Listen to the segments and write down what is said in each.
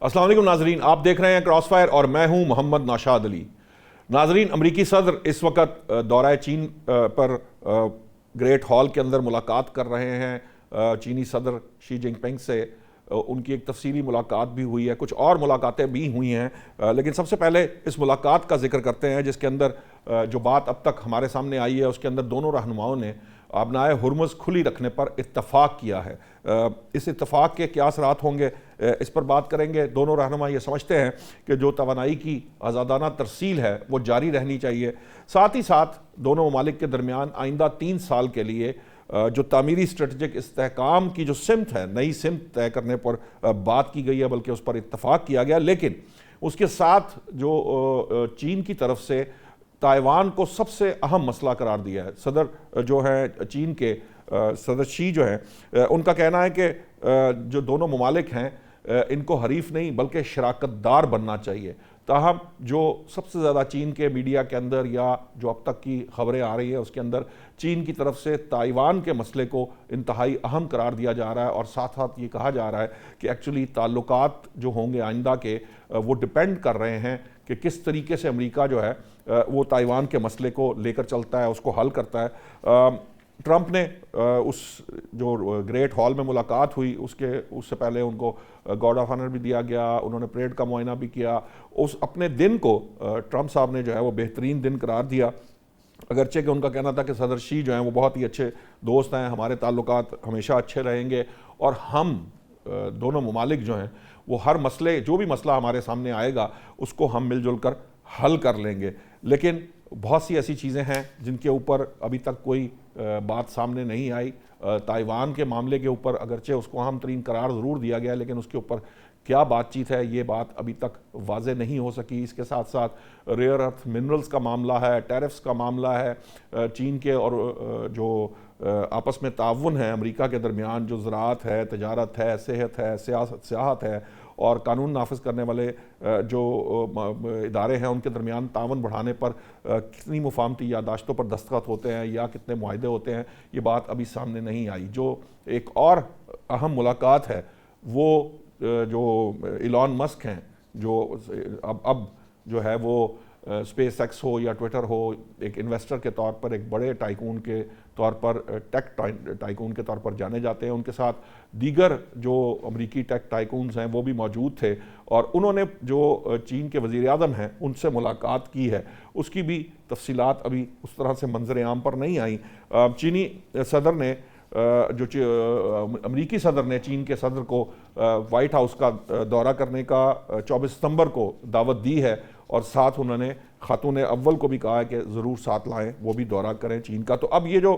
السلام علیکم ناظرین، آپ دیکھ رہے ہیں کراس فائر اور میں ہوں محمد نوشاد علی۔ ناظرین، امریکی صدر اس وقت دورہ چین پر گریٹ ہال کے اندر ملاقات کر رہے ہیں چینی صدر شی جن پنگ سے۔ ان کی ایک تفصیلی ملاقات بھی ہوئی ہے، کچھ اور ملاقاتیں بھی ہوئی ہیں، لیکن سب سے پہلے اس ملاقات کا ذکر کرتے ہیں جس کے اندر جو بات اب تک ہمارے سامنے آئی ہے اس کے اندر دونوں رہنماؤں نے آبنائے ہرمز کھلی رکھنے پر اتفاق کیا ہے۔ اس اتفاق کے کیا اثرات ہوں گے اس پر بات کریں گے۔ دونوں رہنما یہ سمجھتے ہیں کہ جو توانائی کی آزادانہ ترسیل ہے وہ جاری رہنی چاہیے، ساتھ ہی ساتھ دونوں ممالک کے درمیان آئندہ 3 سال کے لیے جو تعمیری اسٹریٹجک استحکام کی جو سمت ہے، نئی سمت طے کرنے پر بات کی گئی ہے، بلکہ اس پر اتفاق کیا گیا۔ لیکن اس کے ساتھ جو چین کی طرف سے تائیوان کو سب سے اہم مسئلہ قرار دیا ہے۔ صدر جو ہیں چین کے صدر شی جو ہیں، ان کا کہنا ہے کہ جو دونوں ممالک ہیں ان کو حریف نہیں بلکہ شراکت دار بننا چاہیے۔ تاہم جو سب سے زیادہ چین کے میڈیا کے اندر یا جو اب تک کی خبریں آ رہی ہیں اس کے اندر چین کی طرف سے تائیوان کے مسئلے کو انتہائی اہم قرار دیا جا رہا ہے، اور ساتھ ساتھ یہ کہا جا رہا ہے کہ ایکچولی تعلقات جو ہوں گے آئندہ کے وہ ڈیپینڈ کر رہے ہیں کہ کس طریقے سے امریکہ جو ہے وہ تائیوان کے مسئلے کو لے کر چلتا ہے، اس کو حل کرتا ہے۔ ٹرمپ نے اس جو گریٹ ہال میں ملاقات ہوئی اس سے پہلے ان کو گارڈ آف آنر بھی دیا گیا، انہوں نے پریڈ کا معائنہ بھی کیا۔ اس اپنے دن کو ٹرمپ صاحب نے جو ہے وہ بہترین دن قرار دیا، اگرچہ کہ ان کا کہنا تھا کہ صدر شی جو ہیں وہ بہت ہی اچھے دوست ہیں، ہمارے تعلقات ہمیشہ اچھے رہیں گے اور ہم دونوں ممالک جو ہیں وہ ہر مسئلے جو بھی مسئلہ ہمارے سامنے آئے گا اس کو ہم مل جل کر حل کر لیں گے۔ لیکن بہت سی ایسی چیزیں ہیں جن کے اوپر ابھی تک کوئی بات سامنے نہیں آئی۔ تائیوان کے معاملے کے اوپر اگرچہ اس کو اہم ترین قرار ضرور دیا گیا، لیکن اس کے اوپر کیا بات چیت ہے یہ بات ابھی تک واضح نہیں ہو سکی۔ اس کے ساتھ ساتھ ریئر ارتھ منرلز کا معاملہ ہے، ٹیرفز کا معاملہ ہے، چین کے اور جو آپس میں تعاون ہے امریکہ کے درمیان، جو زراعت ہے، تجارت ہے، صحت ہے، سیاحت ہے، اور قانون نافذ کرنے والے جو ادارے ہیں ان کے درمیان تعاون بڑھانے پر کتنی مفاہمتی یادداشتوں پر دستخط ہوتے ہیں یا کتنے معاہدے ہوتے ہیں، یہ بات ابھی سامنے نہیں آئی۔ جو ایک اور اہم ملاقات ہے وہ جو ایلان مسک ہیں، جو اب جو ہے وہ اسپیس ایکس ہو یا ٹویٹر ہو، ایک انویسٹر کے طور پر، ایک بڑے ٹائکون کے طور پر، ٹیک ٹائکون کے طور پر جانے جاتے ہیں۔ ان کے ساتھ دیگر جو امریکی ٹیک ٹائکونز ہیں وہ بھی موجود تھے، اور انہوں نے جو چین کے وزیر اعظم ہیں ان سے ملاقات کی ہے، اس کی بھی تفصیلات ابھی اس طرح سے منظر عام پر نہیں آئیں۔ چینی صدر نے امریکی صدر نے چین کے صدر کو وائٹ ہاؤس کا دورہ کرنے کا 24 ستمبر کو دعوت دی ہے، اور ساتھ انہوں نے خاتون اول کو بھی کہا ہے کہ ضرور ساتھ لائیں، وہ بھی دورہ کریں چین کا۔ تو اب یہ جو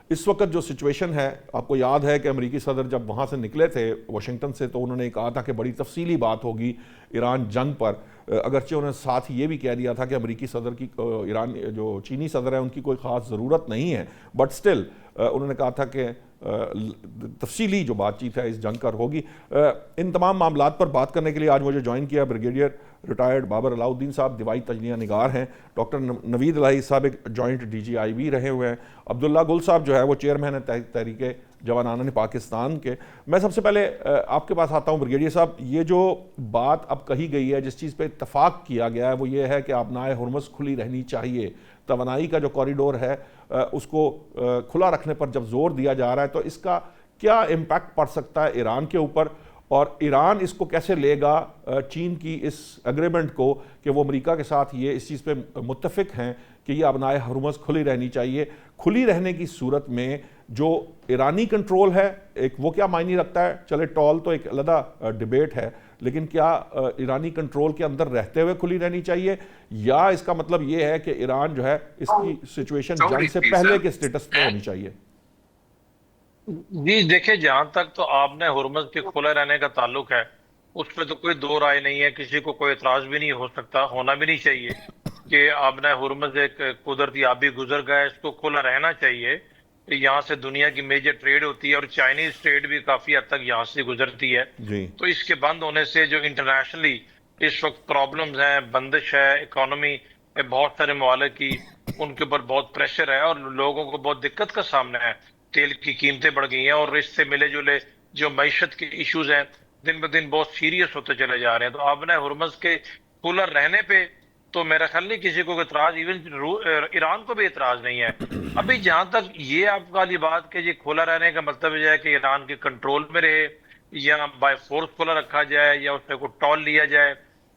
اس وقت جو سچویشن ہے، آپ کو یاد ہے کہ امریکی صدر جب وہاں سے نکلے تھے واشنگٹن سے تو انہوں نے کہا تھا کہ بڑی تفصیلی بات ہوگی ایران جنگ پر، اگرچہ انہوں نے ساتھ یہ بھی کہہ دیا تھا کہ امریکی صدر کی جو چینی صدر ہے ان کی کوئی خاص ضرورت نہیں ہے، بٹ سٹل انہوں نے کہا تھا کہ تفصیلی جو بات چیت ہے اس جنگ پر ہوگی۔ ان تمام معاملات پر بات کرنے کے لیے آج مجھے جوائن کیا بریگیڈیئر ریٹائرڈ بابر علاؤ الدین صاحب، دفاعی تجزیہ نگار ہیں، ڈاکٹر نوید الہی صاحب ایک جوائنٹ ڈی جی آئی بھی رہے ہوئے ہیں، عبداللہ گل صاحب جو ہے وہ چیئرمین ہیں تحریک جوانان پاکستان کے۔ میں سب سے پہلے آپ کے پاس آتا ہوں بریگیڈیئر صاحب، یہ جو بات اب کہی گئی ہے، جس چیز پہ اتفاق کیا گیا ہے وہ یہ ہے کہ آبنائے ہرمز کھلی رہنی چاہیے، توانائی کا جو کوریڈور ہے اس کو کھلا رکھنے پر جب زور دیا جا رہا ہے تو اس کا کیا امپیکٹ پڑ سکتا ہے ایران کے اوپر، اور ایران اس کو کیسے لے گا چین کی اس اگریمنٹ کو کہ وہ امریکہ کے ساتھ یہ اس چیز پہ متفق ہیں کہ یہ آبنائے ہرمز کھلی رہنی چاہیے۔ کھلی رہنے کی صورت میں جو ایرانی کنٹرول ہے ایک وہ کیا معنی رکھتا ہے؟ چلے ٹول تو ایک علیحدہ ڈیبیٹ ہے، لیکن کیا ایرانی کنٹرول کے اندر رہتے ہوئے کھلی رہنی چاہیے، یا اس کا مطلب یہ ہے کہ ایران جو ہے اس کی سچویشن جنگ سے پہلے کے سٹیٹس پہ ہونی چاہیے؟ جی دیکھیں، جہاں تک تو آپ نے ہرمز کے کھلے رہنے کا تعلق ہے اس پہ تو کوئی دو رائے نہیں ہے، کسی کو کوئی اعتراض بھی نہیں ہو سکتا، ہونا بھی نہیں چاہیے کہ آپ نے ہرمز ایک قدرتی آبی گزر گیا، اس کو کھلا رہنا چاہیے۔ یہاں سے دنیا کی میجر ٹریڈ ہوتی ہے اور چائنیز ٹریڈ بھی کافی حد تک یہاں سے گزرتی ہے، جی تو اس کے بند ہونے سے جو انٹرنیشنلی اس وقت پرابلمز ہیں، بندش ہے اکانومی، بہت سارے ممالک کی ان کے اوپر بہت پریشر ہے اور لوگوں کو بہت دقت کا سامنا ہے، تیل کی قیمتیں بڑھ گئی ہیں اور اس سے ملے جلے جو معیشت کے ایشوز ہیں دن بہ دن بہت سیریس ہوتے چلے جا رہے ہیں. تو آبنہ ہرمز کے کھلا رہنے پہ تو میرا خیال نہیں کسی کو اعتراض، ایون ایران کو بھی اعتراض نہیں ہے. ابھی جہاں تک یہ آپ والی بات کہ یہ کھلا رہنے کا مطلب یہ ہے کہ ایران کے کنٹرول میں رہے، یا بائی فورس کھلا رکھا جائے، یا اس میں کوئی ٹال لیا جائے،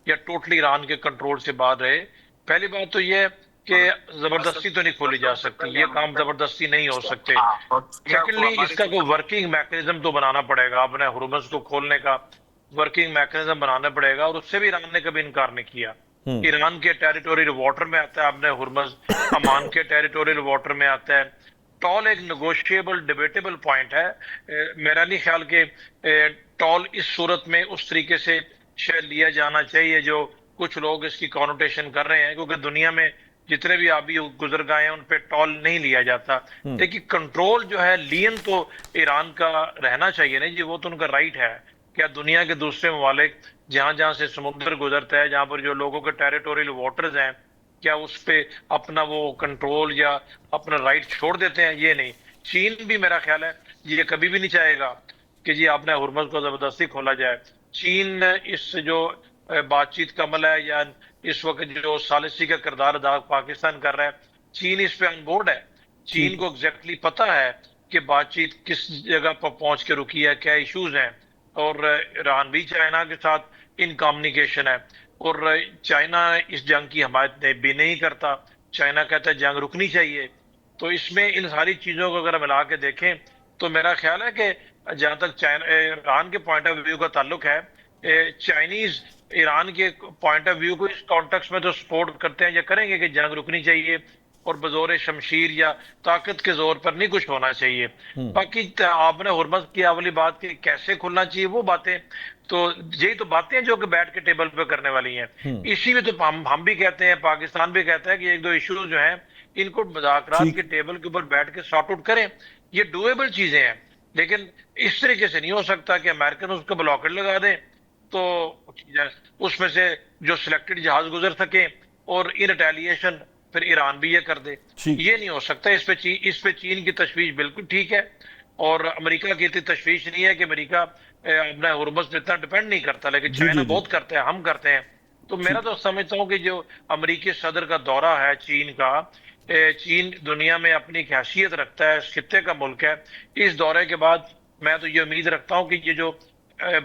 یا ٹوٹلی ایران کے کنٹرول سے باہر رہے. پہلی بات تو یہ ہے کہ زبردستی تو نہیں کھولی جا سکتی، یہ کام زبردستی نہیں ہو سکتے. سیکنڈلی اس کا کوئی ورکنگ میکنزم تو بنانا پڑے گا، اپنے ہرمز کو کھولنے کا ورکنگ میکنزم بنانا پڑے گا، اور اس سے بھی ایران نے کبھی انکار نہیں کیا. ایران کے ٹیریٹوریل واٹر میں آتا ہے اپنے ہرمز، امان کے ٹیریٹوریل واٹر میں آتا ہے. ٹال ایک نیگوشیبل ڈیبیٹیبل پوائنٹ ہے. میرا نہیں خیال کہ ٹال اس صورت میں اس طریقے سے شاید لیا جانا چاہیے جو کچھ لوگ اس کی کانوٹیشن کر رہے ہیں، کیونکہ دنیا میں جتنے بھی آبی گزر گئے ہیں ان پہ ٹال نہیں لیا جاتا. لیکن کنٹرول جو ہے لین تو ایران کا رہنا چاہیے نا جی، وہ تو ان کا رائٹ ہے. کیا دنیا کے دوسرے ممالک جہاں جہاں سے سمندر گزرتا ہے، جہاں پر جو لوگوں کے ٹیریٹوریل واٹرز ہیں، کیا اس پہ اپنا وہ کنٹرول یا اپنا رائٹ چھوڑ دیتے ہیں؟ یہ نہیں. چین بھی میرا خیال ہے یہ کبھی بھی نہیں چاہے گا کہ جی اپنے ہرمز کو زبردستی کھولا جائے. چین اس جو بات چیت کا عمل ہے، یا اس وقت جو ثالثی کا کردار ادا پاکستان کر رہا ہے، چین اس پہ آن بورڈ ہے. چین کو ایگزیکٹلی پتہ ہے کہ بات چیت کس جگہ پر پہنچ کے رکی ہے، کیا ایشوز ہیں. اور ایران بھی چائنا کے ساتھ ان کمیونیکیشن ہے، اور چائنا اس جنگ کی حمایت بھی نہیں کرتا. چائنا کہتا ہے جنگ رکنی چاہیے. تو اس میں ان ساری چیزوں کو اگر ملا کے دیکھیں تو میرا خیال ہے کہ جہاں تک ایران کے پوائنٹ آف ویو کا تعلق ہے، چائنیز ایران کے پوائنٹ آف ویو کو اس کانٹیکس میں تو سپورٹ کرتے ہیں یا کریں گے کہ جنگ رکنی چاہیے، اور بزور شمشیر یا طاقت کے زور پر نہیں کچھ ہونا چاہیے. باقی آپ نے ہرمز کی اولی بات کہ کیسے کھلنا چاہیے، وہ باتیں تو یہی تو باتیں ہیں جو کہ بیٹھ کے ٹیبل پہ کرنے والی ہیں. اسی میں تو ہم بھی کہتے ہیں، پاکستان بھی کہتا ہے کہ ایک دو ایشوز جو ہیں ان کو مذاکرات کے ٹیبل کے اوپر بیٹھ کے سارٹ آؤٹ کریں. یہ ڈویبل چیزیں ہیں، لیکن اس طریقے سے نہیں ہو سکتا کہ امریکن اس کو بلاکٹ لگا دیں تو اس میں سے جو سلیکٹڈ جہاز گزر سکیں، اور ان ریٹیلیشن پھر ایران بھی یہ کر دے. یہ نہیں ہو سکتا. اس پہ چین کی تشویش بالکل ٹھیک ہے، اور امریکہ کی اتنی تشویش نہیں ہے کہ امریکہ اپنا ہرمز پہ اتنا ڈیپینڈ نہیں کرتا، لیکن چائنا بہت کرتا ہے، ہم کرتے ہیں. تو میرا تو سمجھتا ہوں کہ جو امریکی صدر کا دورہ ہے چین کا، چین دنیا میں اپنی ایک حیثیت رکھتا ہے، اس خطے کا ملک ہے. اس دورے کے بعد میں تو یہ امید رکھتا ہوں کہ یہ جو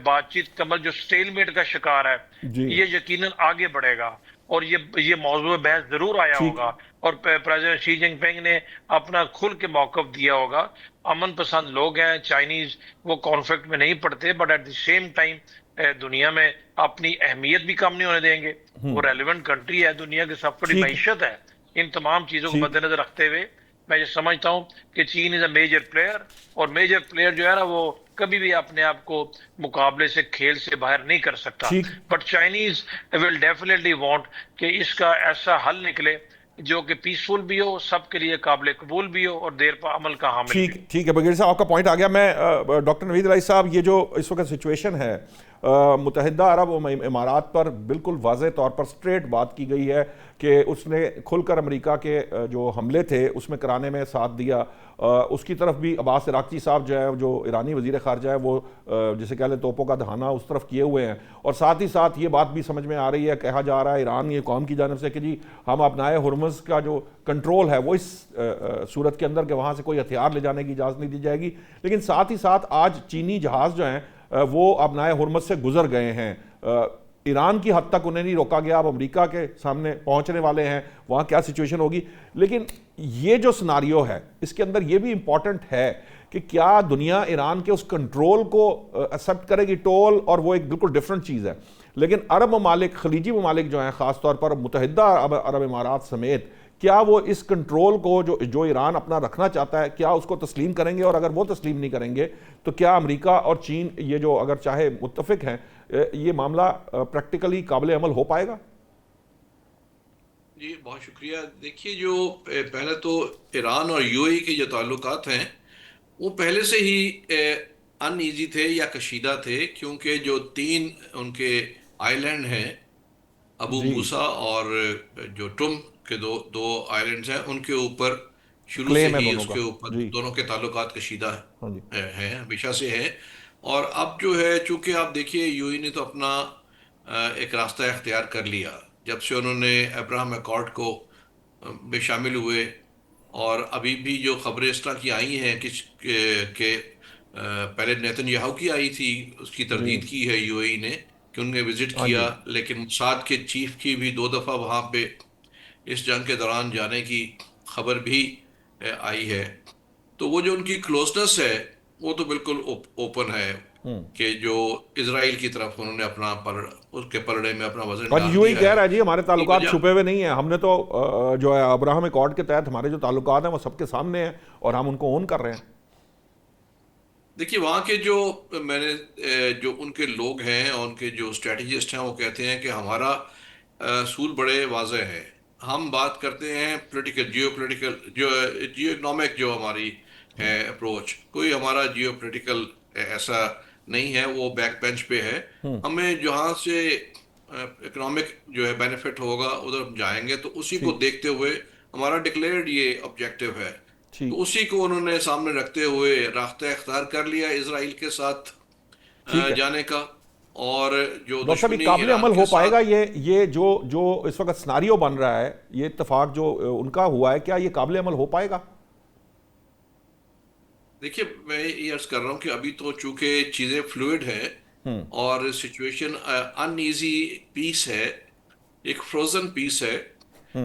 بات چیت کا عمل جو سٹیل میٹ کا شکار ہے، یہ یقیناً آگے بڑھے گا، اور یہ موضوع بحث ضرور آیا ہوگا، اور پریزیڈنٹ شی جن پنگ نے اپنا کھل کے موقف دیا ہوگا. امن پسند لوگ ہیں چائنیز، وہ کانفلکٹ میں نہیں پڑتے، but at the same time دنیا میں اپنی اہمیت بھی کم نہیں ہونے دیں گے. وہ ریلیونٹ کنٹری ہے، دنیا کی سب بڑی معیشت ہے. ان تمام چیزوں کو مد نظر رکھتے ہوئے میں یہ سمجھتا ہوں کہ چین از اے میجر پلیئر، اور میجر پلیئر جو ہے نا وہ کبھی بھی اپنے آپ کو مقابلے سے کھیل سے باہر نہیں کر سکتا. But Chinese will definitely want کہ اس کا ایسا حل نکلے جو کہ پیسفل بھی ہو، سب کے لیے قابل قبول بھی ہو، اور دیر پر عمل کا حامل بھی ہو. ٹھیک ہے بغیر صاحب، آپ کا پوائنٹ آ گیا. میں ڈاکٹر نوید علیہ صاحب، یہ جو اس وقت سچویشن ہے متحدہ عرب امارات پر بالکل واضح طور پر سٹریٹ بات کی گئی ہے کہ اس نے کھل کر امریکہ کے جو حملے تھے اس میں کرانے میں ساتھ دیا. اس کی طرف بھی عباس عراقچی صاحب جو ہے، جو ایرانی وزیر خارجہ ہے، وہ جسے کہہ لیں توپوں کا دہانہ اس طرف کیے ہوئے ہیں. اور ساتھ ہی ساتھ یہ بات بھی سمجھ میں آ رہی ہے، کہا جا رہا ہے ایران یہ قوم کی جانب سے کہ جی ہم اپنائے ہرمز کا جو کنٹرول ہے وہ اس صورت کے اندر کہ وہاں سے کوئی ہتھیار لے جانے کی اجازت نہیں دی جائے گی. لیکن ساتھ ہی ساتھ آج چینی جہاز جو ہیں وہ اپنائے ہرمز سے گزر گئے ہیں. ایران کی حد تک انہیں نہیں روکا گیا، اب امریکہ کے سامنے پہنچنے والے ہیں، وہاں کیا سچویشن ہوگی. لیکن یہ جو سناریو ہے اس کے اندر یہ بھی امپورٹنٹ ہے کہ کیا دنیا ایران کے اس کنٹرول کو ایکسیپٹ کرے گی. ٹول اور وہ ایک بالکل ڈیفرنٹ چیز ہے. لیکن عرب ممالک، خلیجی ممالک جو ہیں، خاص طور پر متحدہ عرب امارات سمیت، کیا وہ اس کنٹرول کو جو ایران اپنا رکھنا چاہتا ہے کیا اس کو تسلیم کریں گے؟ اور اگر وہ تسلیم نہیں کریں گے تو کیا امریکہ اور چین یہ جو اگر چاہے متفق ہیں، یہ معاملہ پریکٹیکلی قابل عمل ہو پائے گا؟ جی بہت شکریہ. دیکھیے، جو پہلے تو ایران اور یو اے کے جو تعلقات ہیں وہ پہلے سے ہی ان ایزی تھے یا کشیدہ تھے، کیونکہ جو 3 ان کے آئی لینڈ ہیں، ابو موسیٰ اور جو ٹم کے دو آئی لینڈز ہیں، ان کے اوپر شروع سے ہی اس کے اوپر دونوں کے تعلقات کشیدہ ہیں، ہمیشہ سے ہیں. اور اب جو ہے چونکہ آپ دیکھیے یو اے نے تو اپنا ایک راستہ اختیار کر لیا جب سے انہوں نے ابراہم ایکارڈ کو میں شامل ہوئے. اور ابھی بھی جو خبریں اس طرح کی آئی ہیں کہ پہلے نیتن یاہو کی آئی تھی، اس کی جی تردید کی ہے یو اے ای نے کہ انہوں نے وزٹ ہاں جی کیا، لیکن موساد کے چیف کی بھی 2 دفعہ وہاں پہ اس جنگ کے دوران جانے کی خبر بھی آئی ہے. تو وہ جو ان کی کلوزنس ہے وہ تو بالکل اوپن ہے کہ جو اسرائیل کی طرف انہوں نے اپنا اس کے پلڑے میں اپنا وزن اور ڈال یوں ہی دیا کہہ ہے. رہا ہے جی ہمارے کی تعلقات وجہ چھپے ہوئے نہیں ہیں، ہم نے تو جو ہے ابراہم ایکارڈ کے تحت ہمارے جو تعلقات ہیں وہ سب کے سامنے ہیں اور ہم ان کو اون کر رہے ہیں. دیکھیے وہاں کے جو میں نے جو ان کے لوگ ہیں اور ان کے جو اسٹریٹجسٹ ہیں وہ کہتے ہیں کہ ہمارا اصول بڑے واضح ہے. ہم بات کرتے ہیں پولیٹیکل جیو اکنامک جو ہماری ہے اپروچ، کوئی ہمارا جیو پولیٹیکل ایسا نہیں ہے، وہ بیک بینچ پہ ہے. ہمیں جہاں سے اکنامک جو ہے بینیفٹ ہوگا ادھر ہم جائیں گے، تو اسی کو ٹھیک دیکھتے ہوئے ہمارا ڈکلیئرڈ یہ آبجیکٹیو ہے. ٹھیک تو اسی کو انہوں نے سامنے رکھتے ہوئے راستہ اختیار کر لیا اسرائیل کے ساتھ ٹھیک ہے. جانے کا، اور جو ڈاکٹر صاحب یہ دشمنی قابل ایران عمل کے ہو پائے گا، ساتھ. یہ جو اس وقت سناریو بن رہا ہے، یہ اتفاق جو ان کا ہوا ہے، کیا یہ قابل عمل ہو پائے گا؟ دیکھیے میں یہ عرض کر رہا ہوں کہ ابھی تو چونکہ چیزیں فلوئڈ ہیں اور سچویشن ان ایزی پیس ہے، ایک فروزن پیس ہے،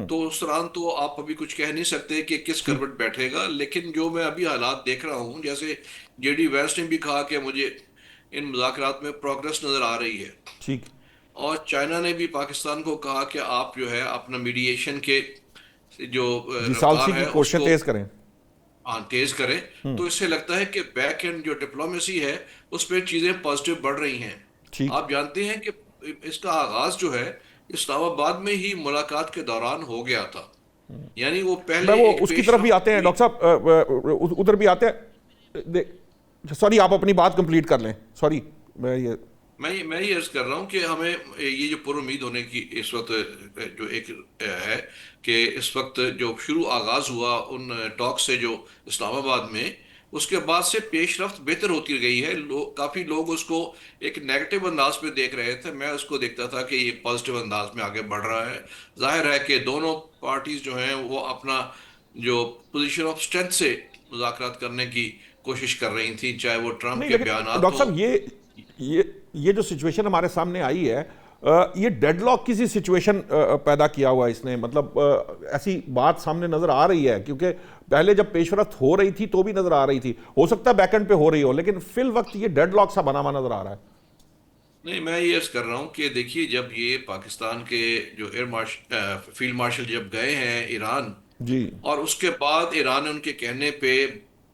تو اس دوران تو آپ ابھی کچھ کہہ نہیں سکتے کہ کس ٹھیک کروٹ بیٹھے گا. لیکن جو میں ابھی حالات دیکھ رہا ہوں، جیسے جے ڈی ویسٹ نے بھی کہا کہ مجھے ان مذاکرات میں پروگرس نظر آ رہی ہے، ٹھیک اور چائنا نے بھی پاکستان کو کہا کہ آپ جو ہے اپنا میڈیشن کے جو جی رفتار ثالثی کی ہے اس کوششیں کو تیز کریں. تیز کریں. تو اس سے لگتا ہے کہ بیک اینڈ جو ڈپلومیسی ہے اس پہ چیزیں پازیٹیو بڑھ رہی ہیں. ٹھیک. آپ جانتے ہیں کہ اس کا آغاز جو ہے اسلام آباد میں ہی ملاقات کے دوران ہو گیا تھا، یعنی وہ میں پہلے وہ ایک اس کی پیش طرف بھی رفت آتے ہیں ہوئی. ڈاکٹر صاحب، ادھر بھی آتے ہیں. سوری آپ اپنی بات کمپلیٹ کر لیں. سوری میں یہ میں یہ عرض کر رہا ہوں کہ ہمیں یہ جو پر امید ہونے کی اس وقت جو ایک ہے کہ اس وقت جو آغاز ہوا ان ٹاک سے جو اسلام آباد میں، اس کے بعد سے پیش رفت بہتر ہوتی گئی ہے. کافی لوگ اس کو ایک نیگیٹو انداز پہ دیکھ رہے تھے، میں اس کو دیکھتا تھا کہ یہ پازیٹیو انداز میں آگے بڑھ رہا ہے. ظاہر ہے کہ دونوں پارٹیز جو ہیں وہ اپنا جو پوزیشن آف اسٹرینتھ سے مذاکرات کرنے کی کوشش کر رہی تھیں، چاہے وہ ٹرمپ نہیں، کے لیکن بیانات ڈاکٹر ہوں. صاحب یہ جو سچویشن ہمارے سامنے آئی ہے، یہ ڈیڈ لاک کی سی سچویشن پیدا کیا ہوا ہے اس نے، مطلب ایسی بات سامنے نظر آ رہی ہے، کیونکہ پہلے جب پیش رفت ہو رہی تھی تو بھی نظر آ رہی تھی، ہو سکتا ہے بیک اینڈ پہ ہو رہی ہو، لیکن فی الوقت یہ ڈیڈ لاک سا بنا ہوا نظر آ رہا ہے. نہیں، میں یہ عرض کر رہا ہوں کہ دیکھیے جب یہ پاکستان کے جو فیلڈ مارشل جب گئے ہیں ایران، جی اور اس کے بعد ایران نے ان کے کہنے پہ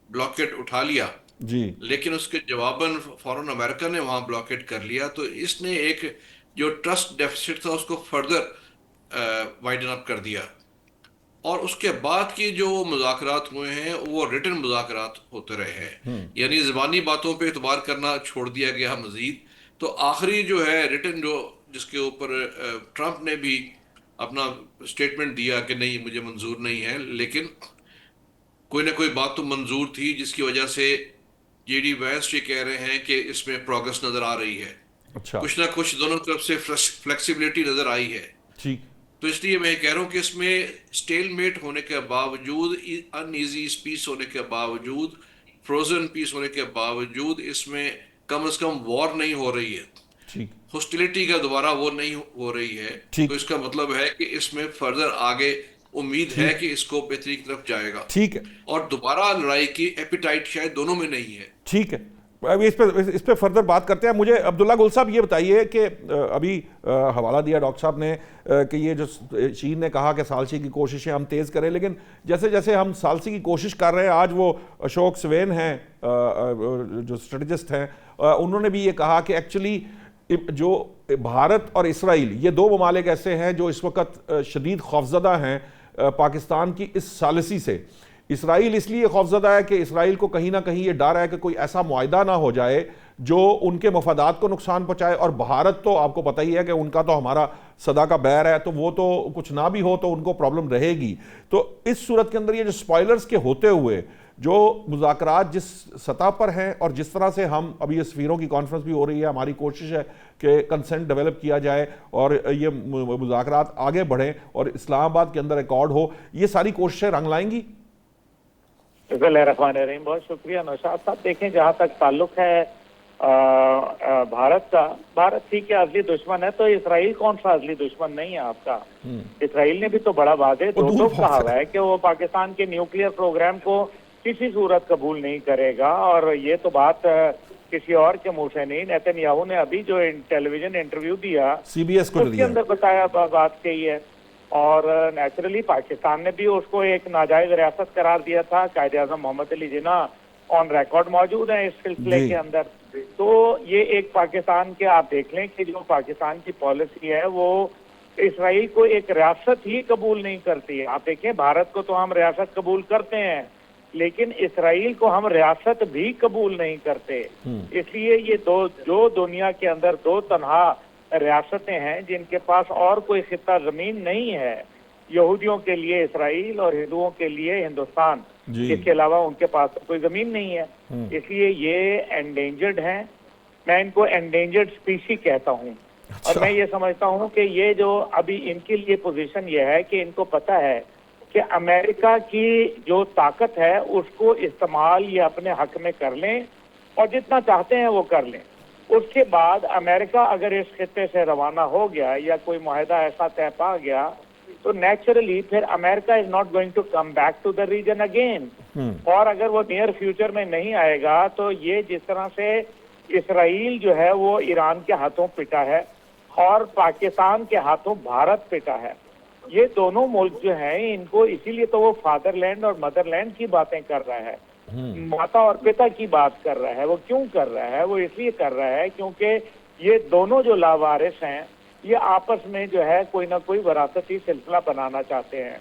بلاکیٹ اٹھا لیا، جی لیکن اس کے جواباً فوراً امریکہ نے وہاں بلاکیٹ کر لیا، تو اس نے ایک جو ٹرسٹ ڈیفیسٹ تھا اس کو فردر وائڈن اپ کر دیا. اور اس کے بعد کی جو مذاکرات ہوئے ہیں وہ ریٹن مذاکرات ہوتے رہے ہیں، یعنی زبانی باتوں پہ اعتبار کرنا چھوڑ دیا گیا مزید. تو آخری جو ہے ریٹن جو جس کے اوپر ٹرمپ نے بھی اپنا سٹیٹمنٹ دیا کہ نہیں مجھے منظور نہیں ہے، لیکن کوئی نہ کوئی بات تو منظور تھی جس کی وجہ سے جے ڈی وینس یہ کہہ رہے ہیں کہ اس میں پروگرس نظر آ رہی ہے، اچھا کچھ نہ کچھ دونوں طرف سے فلیکسیبلٹی نظر آئی ہے. ٹھیک. تو اس لیے میں کہہ رہا ہوں کہ اس میں سٹیل میٹ ہونے کے باوجود، ان ایزی پیس ہونے کے باوجود، فروزن پیس ہونے کے باوجود، اس میں کم از کم وار نہیں ہو رہی ہے، ٹھیک ہاسٹیلٹی کا دوبارہ وہ نہیں ہو رہی ہے. تو ٹھیک اس کا مطلب ہے کہ اس میں فردر آگے امید ہے ٹھیک کہ اس کو بہتری کی طرف جائے گا، ٹھیک ہے اور دوبارہ لڑائی کی ایپیٹائٹ شاید دونوں میں نہیں ہے. ٹھیک ہے. ابھی اس پہ فردر بات کرتے ہیں. مجھے عبداللہ گل صاحب یہ بتائیے کہ ابھی حوالہ دیا ڈاکٹر صاحب نے کہ یہ جو چین نے کہا کہ ثالثی کی کوششیں ہم تیز کریں، لیکن جیسے جیسے ہم ثالثی کی کوشش کر رہے ہیں، آج وہ اشوک سوین ہیں جو اسٹریٹجسٹ ہیں، انہوں نے بھی یہ کہا کہ ایکچولی جو بھارت اور اسرائیل یہ دو ممالک ایسے ہیں جو اس وقت شدید خوفزدہ ہیں پاکستان کی اس ثالثی سے. اسرائیل اس لیے خوفزدہ ہے کہ اسرائیل کو کہیں نہ کہیں یہ ڈر ہے کہ کوئی ایسا معاہدہ نہ ہو جائے جو ان کے مفادات کو نقصان پہنچائے، اور بھارت تو آپ کو پتہ ہی ہے کہ ان کا تو ہمارا صدا کا بیر ہے، تو وہ تو کچھ نہ بھی ہو تو ان کو پرابلم رہے گی. تو اس صورت کے اندر یہ جو سپوائلرز کے ہوتے ہوئے جو مذاکرات جس سطح پر ہیں اور جس طرح سے ہم ابھی یہ سفیروں کی کانفرنس بھی ہو رہی ہے، ہماری کوشش ہے کہ کنسنٹ ڈیولپ کیا جائے اور یہ مذاکرات آگے بڑھیں اور اسلام آباد کے اندر ایکارڈ ہو، یہ ساری کوششیں رنگ لائیں گی؟ بسم اللہ الرحمن الرحیم. بہت شکریہ نوشاد صاحب. دیکھیں جہاں تک تعلق ہے بھارت کا، بھارت ٹھیک ہے اصلی دشمن ہے، تو اسرائیل کون سا اصلی دشمن نہیں ہے آپ کا؟ اسرائیل نے بھی تو بڑا واضح دو کہا ہوا ہے کہ وہ پاکستان کے نیوکلیئر پروگرام کو کسی صورت قبول نہیں کرے گا، اور یہ تو بات کسی اور کے منہ سے نہیں. نیتن یاہو نے ابھی جو ٹیلی ویژن انٹرویو دیا CBS کو اس کے اندر بتایا بات کہی ہے، اور نیچرلی پاکستان نے بھی اس کو ایک ناجائز ریاست قرار دیا تھا. قائد اعظم محمد علی جناح آن ریکارڈ موجود ہیں اس سلسلے کے اندر. تو یہ ایک پاکستان کے آپ دیکھ لیں کہ جو پاکستان کی پالیسی ہے وہ اسرائیل کو ایک ریاست ہی قبول نہیں کرتی ہے. آپ دیکھیں بھارت کو تو ہم ریاست قبول کرتے ہیں، لیکن اسرائیل کو ہم ریاست بھی قبول نہیں کرتے. اس لیے یہ جو دنیا کے اندر دو تنہا ریاستیں ہیں جن کے پاس اور کوئی خطہ زمین نہیں ہے، یہودیوں کے لیے اسرائیل اور ہندوؤں کے لیے ہندوستان، اس کے علاوہ ان کے پاس کوئی زمین نہیں ہے. اس لیے یہ انڈینجرڈ ہیں. میں ان کو انڈینجرڈ اسپیسی کہتا ہوں. اور میں یہ سمجھتا ہوں کہ یہ جو ابھی ان کے لیے پوزیشن یہ ہے کہ ان کو پتہ ہے کہ امریکہ کی جو طاقت ہے اس کو استعمال یہ اپنے حق میں کر لیں اور جتنا چاہتے ہیں وہ کر لیں. اس کے بعد امریکہ اگر اس خطے سے روانہ ہو گیا یا کوئی معاہدہ ایسا طے پا گیا تو نیچرلی پھر America is not going to come back to the region again. اور اگر وہ نیئر فیوچر میں نہیں آئے گا تو یہ جس طرح سے اسرائیل جو ہے وہ ایران کے ہاتھوں پٹا ہے اور پاکستان کے ہاتھوں بھارت پٹا ہے، یہ دونوں ملک جو ہیں ان کو اسی لیے تو وہ فادر لینڈ اور مدر لینڈ کی باتیں کر رہا ہے، ماتا اور پتا کی بات کر رہا ہے. وہ کیوں کر رہا ہے؟ وہ اس لیے کر رہا ہے کیونکہ یہ دونوں جو لاوارث ہیں یہ آپس میں جو ہے کوئی نہ کوئی وراثتی سلسلہ بنانا چاہتے ہیں.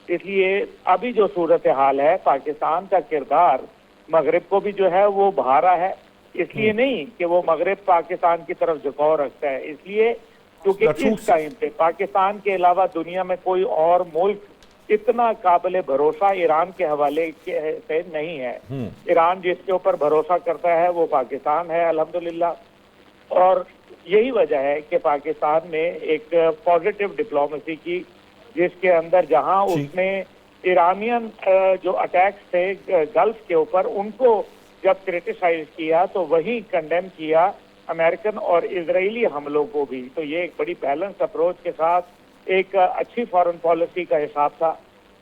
اس لیے ابھی جو صورتحال ہے پاکستان کا کردار مغرب کو بھی جو ہے وہ بھارا ہے، اس لیے نہیں کہ وہ مغرب پاکستان کی طرف جھکاؤ رکھتا ہے، اس لیے کیونکہ اس ٹائم پہ پاکستان کے علاوہ دنیا میں کوئی اور ملک اتنا قابل بھروسہ ایران کے حوالے سے نہیں ہے. ایران جس کے اوپر بھروسہ کرتا ہے وہ پاکستان ہے الحمدللہ. اور یہی وجہ ہے کہ پاکستان نے ایک پازیٹیو ڈپلومیسی کی جس کے اندر جہاں اس نے ایرانین جو اٹیکس تھے گلف کے اوپر ان کو جب کرٹیسائز کیا تو وہی کنڈیم کیا امریکن اور اسرائیلی حملوں کو بھی. تو یہ ایک بڑی بیلنس اپروچ کے ساتھ ایک اچھی فارن پالیسی کا حساب تھا.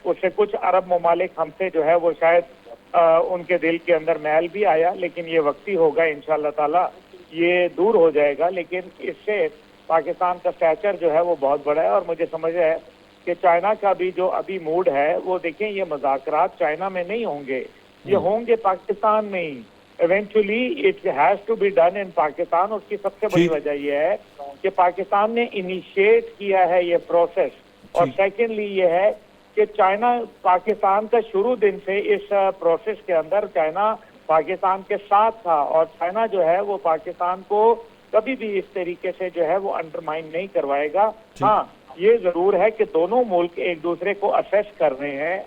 اس سے کچھ عرب ممالک ہم سے جو ہے وہ شاید ان کے دل کے اندر میل بھی آیا، لیکن یہ وقتی ہوگا انشاءاللہ تعالی یہ دور ہو جائے گا. لیکن اس سے پاکستان کا سٹیچر جو ہے وہ بہت بڑا ہے اور مجھے سمجھ ہے کہ چائنا کا بھی جو ابھی موڈ ہے وہ دیکھیں یہ مذاکرات چائنا میں نہیں ہوں گے، یہ ہوں گے پاکستان میں ہی. Eventually it has to be done in Pakistan. اس کی سب سے بڑی وجہ یہ ہے کہ پاکستان نے انیشیٹ کیا ہے یہ پروسیس، اور سیکنڈلی یہ ہے کہ چائنا پاکستان کا شروع دن سے اس پروسیس کے اندر چائنا پاکستان کے ساتھ تھا، اور چائنا جو ہے وہ پاکستان کو کبھی بھی اس طریقے سے جو ہے وہ انڈرمائن نہیں کروائے گا. ہاں یہ ضرور ہے کہ دونوں ملک ایک دوسرے کو اسیس کر رہے ہیں.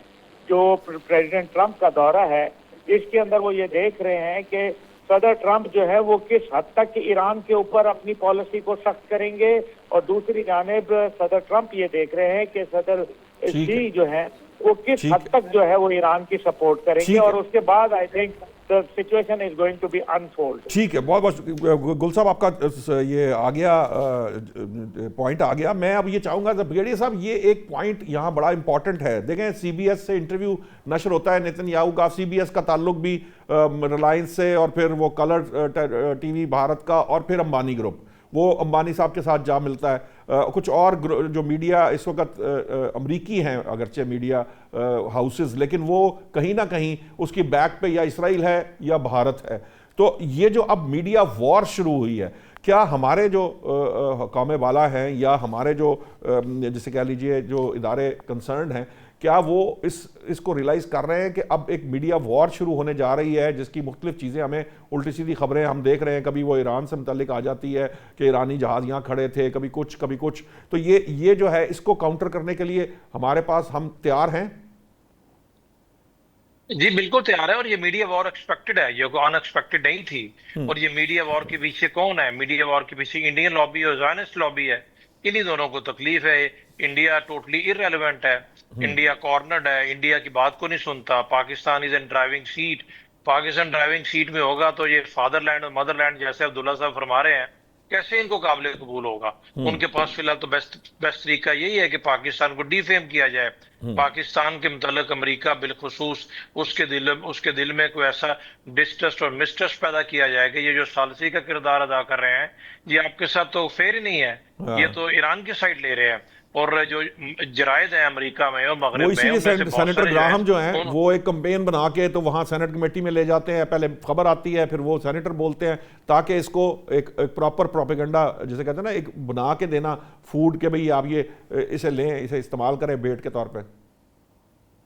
جو پریزیڈنٹ ٹرمپ کا دورہ ہے اس کے اندر وہ یہ دیکھ رہے ہیں کہ صدر ٹرمپ جو ہے وہ کس حد تک ایران کے اوپر اپنی پالیسی کو سخت کریں گے، اور دوسری جانب صدر ٹرمپ یہ دیکھ رہے ہیں کہ صدر شی جو ہے وہ کس حد تک جو ہے وہ ایران کی سپورٹ کریں گے. اور اس کے بعد I think the situation is going to be unfold. ٹھیک ہے، بہت بہت گل صاحب آپ کا یہ آ گیا پوائنٹ آ گیا. میں اب یہ چاہوں گا بریگیڈیئر صاحب یہ ایک پوائنٹ یہاں بڑا امپورٹنٹ ہے. دیکھیں CBS سے انٹرویو نشر ہوتا ہے نیتن یاہو کا. CBS کا تعلق بھی ریلائنس سے، اور پھر وہ کلر ٹی وی بھارت کا، اور پھر امبانی گروپ، وہ امبانی صاحب کے ساتھ جا ملتا ہے. کچھ اور جو میڈیا اس وقت امریکی ہیں اگرچہ میڈیا ہاؤسز، لیکن وہ کہیں نہ کہیں اس کی بیک پہ یا اسرائیل ہے یا بھارت ہے. تو یہ جو اب میڈیا وار شروع ہوئی ہے، کیا ہمارے جو حکام والا ہیں یا ہمارے جو جسے کہہ لیجئے جو ادارے کنسرنڈ ہیں، کیا وہ اس کو ریلائز کر رہے ہیں کہ اب ایک میڈیا وار شروع ہونے جا رہی ہے جس کی مختلف چیزیں ہمیں الٹی سیدھی خبریں ہم دیکھ رہے ہیں. کبھی وہ ایران سے متعلق آ جاتی ہے کہ ایرانی جہاز یہاں کھڑے تھے، کبھی کچھ. تو یہ جو ہے اس کو کاؤنٹر کرنے کے لیے ہمارے پاس ہم تیار ہیں؟ جی بالکل تیار ہے، اور یہ میڈیا وار ایکسپیکٹڈ ہے، یہ کوئی ان ایکسپیکٹڈ نہیں تھی. اور یہ میڈیا وار کے پیچھے کون ہے؟ میڈیا وار کے پیچھے انڈین لابی اور زائنسٹ لابی ہے. انہی دونوں کو تکلیف ہے. انڈیا ٹوٹلی ارریلیونٹ ہے، انڈیا کارنرڈ ہے، انڈیا کی بات کو نہیں سنتا. Pakistan is in driving seat. Pakistan driving seat میں ہوگا تو یہ فادر لینڈ اور مدر لینڈ جیسے عبداللہ صاحب فرما رہے ہیں کیسے ان کو قابل قبول ہوگا؟ ان کے پاس فی الحال تو بیسٹ طریقہ یہی ہے کہ پاکستان کو ڈی فیم کیا جائے. پاکستان کے متعلق امریکہ بالخصوص اس کے دل میں کوئی ایسا ڈسٹرسٹ اور مسٹرسٹ پیدا کیا جائے کہ یہ جو ثالثی کا کردار ادا کر رہے ہیں یہ آپ کے ساتھ تو فیئر ہی نہیں ہے، یہ تو ایران کی سائڈ لے رہے ہیں. اور جو جرائد ہیں امریکہ میں اور وہ مغرب اسی میں لیے ان میں سے بہت سینیٹر سارے گراہم جو ہیں ان- وہ ایک کمپین بنا کے تو وہاں سینٹ کمیٹی میں لے جاتے ہیں، پہلے خبر آتی ہے پھر وہ سینیٹر بولتے ہیں تاکہ اس کو ایک پراپر پروپیگنڈا جسے کہتے ہیں نا ایک بنا کے دینا فوڈ کے بھئی آپ یہ اسے لیں، اسے استعمال کریں بیٹ کے طور پہ.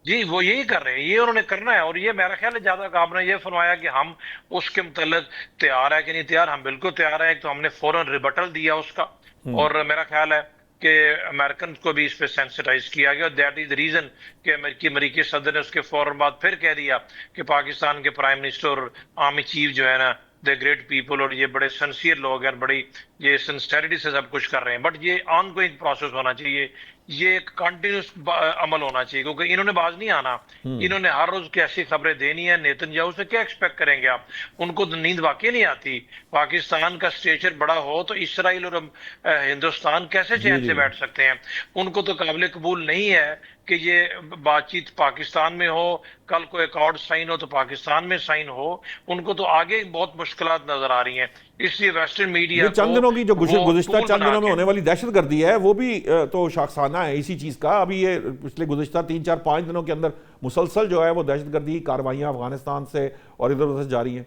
جی وہ یہی کر رہے ہیں، یہ انہوں نے کرنا ہے. اور یہ میرا خیال ہے زیادہ کہ آپ نے یہ فرمایا کہ ہم اس کے متعلق تیار ہے کہ نہیں تیار. ہم بالکل تیار ہیں. ایک تو ہم نے فوراً ریبٹل دیا اس کا، اور میرا خیال ہے کہ امریکن کو بھی اس پہ سینسٹائز کیا گیا. دیٹ از ریزن کہ امریکی صدر نے اس کے فوراً بعد پھر کہہ دیا کہ پاکستان کے پرائم منسٹر اور آرمی چیف جو ہے نا دے گریٹ پیپل اور یہ بڑے سنسیئر لوگ ہیں، بڑی یہ سنسیئرٹی سے سب کچھ کر رہے ہیں. بٹ یہ آن گوئنگ پروسیس ہونا چاہیے، یہ ایک کنٹینیوس عمل ہونا چاہیے، کیونکہ انہوں نے باز نہیں آنا. انہوں نے ہر روز کی ایسی خبریں دینی ہیں. نیتن یاہو سے کیا ایکسپیکٹ کریں گے آپ؟ ان کو نیند واقعی نہیں آتی. پاکستان کا اسٹیچر بڑا ہو تو اسرائیل اور ہندوستان کیسے چین سے بیٹھ سکتے ہیں؟ ان کو تو قابل قبول نہیں ہے کہ یہ بات چیت پاکستان میں ہو، کل کو ایکارڈ سائن ہو تو پاکستان میں سائن ہو. ان کو تو آگے بہت مشکلات نظر آ رہی ہیں. اس لیے ویسٹرن میڈیا یہ چند دنوں کی جو وہ گزشتہ ٹول چند بنا دنوں میں کے ہونے والی دہشت گردی ہے وہ بھی تو شاخسانہ ہے اسی چیز کا. ابھی یہ پچھلے گزشتہ 3-4-5 دنوں کے اندر مسلسل جو ہے وہ دہشت گردی کارروائیاں افغانستان سے اور ادھر ادھر سے جاری ہیں.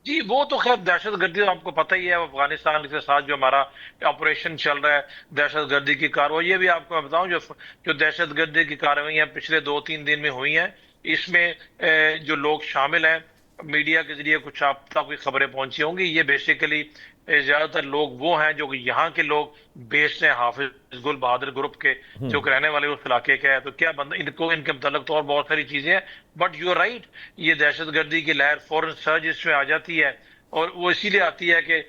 جی وہ تو خیر دہشت گردی آپ کو پتہ ہی ہے. افغانستان کے ساتھ جو ہمارا آپریشن چل رہا ہے دہشت گردی کی کارروائی، یہ بھی آپ کو میں بتاؤں جو دہشت گردی کی کارروائیاں پچھلے 2-3 دن میں ہوئی ہیں اس میں جو لوگ شامل ہیں میڈیا کے ذریعے کچھ آپ تک کوئی خبریں پہنچی ہوں گی. یہ بیسیکلی زیادہ تر لوگ وہ ہیں جو کہ یہاں کے لوگ بیسڈ ہیں حافظ گل بہادر گروپ کے جو کہ رہنے والے اس علاقے کے ہیں. تو کیا بندہ ان کے متعلق تو اور بہت ساری چیزیں ہیں. بٹ یو آر رائٹ، یہ دہشت گردی کی لہر فوراً سرج اس میں آ جاتی ہے، اور وہ اسی لیے آتی ہے کہ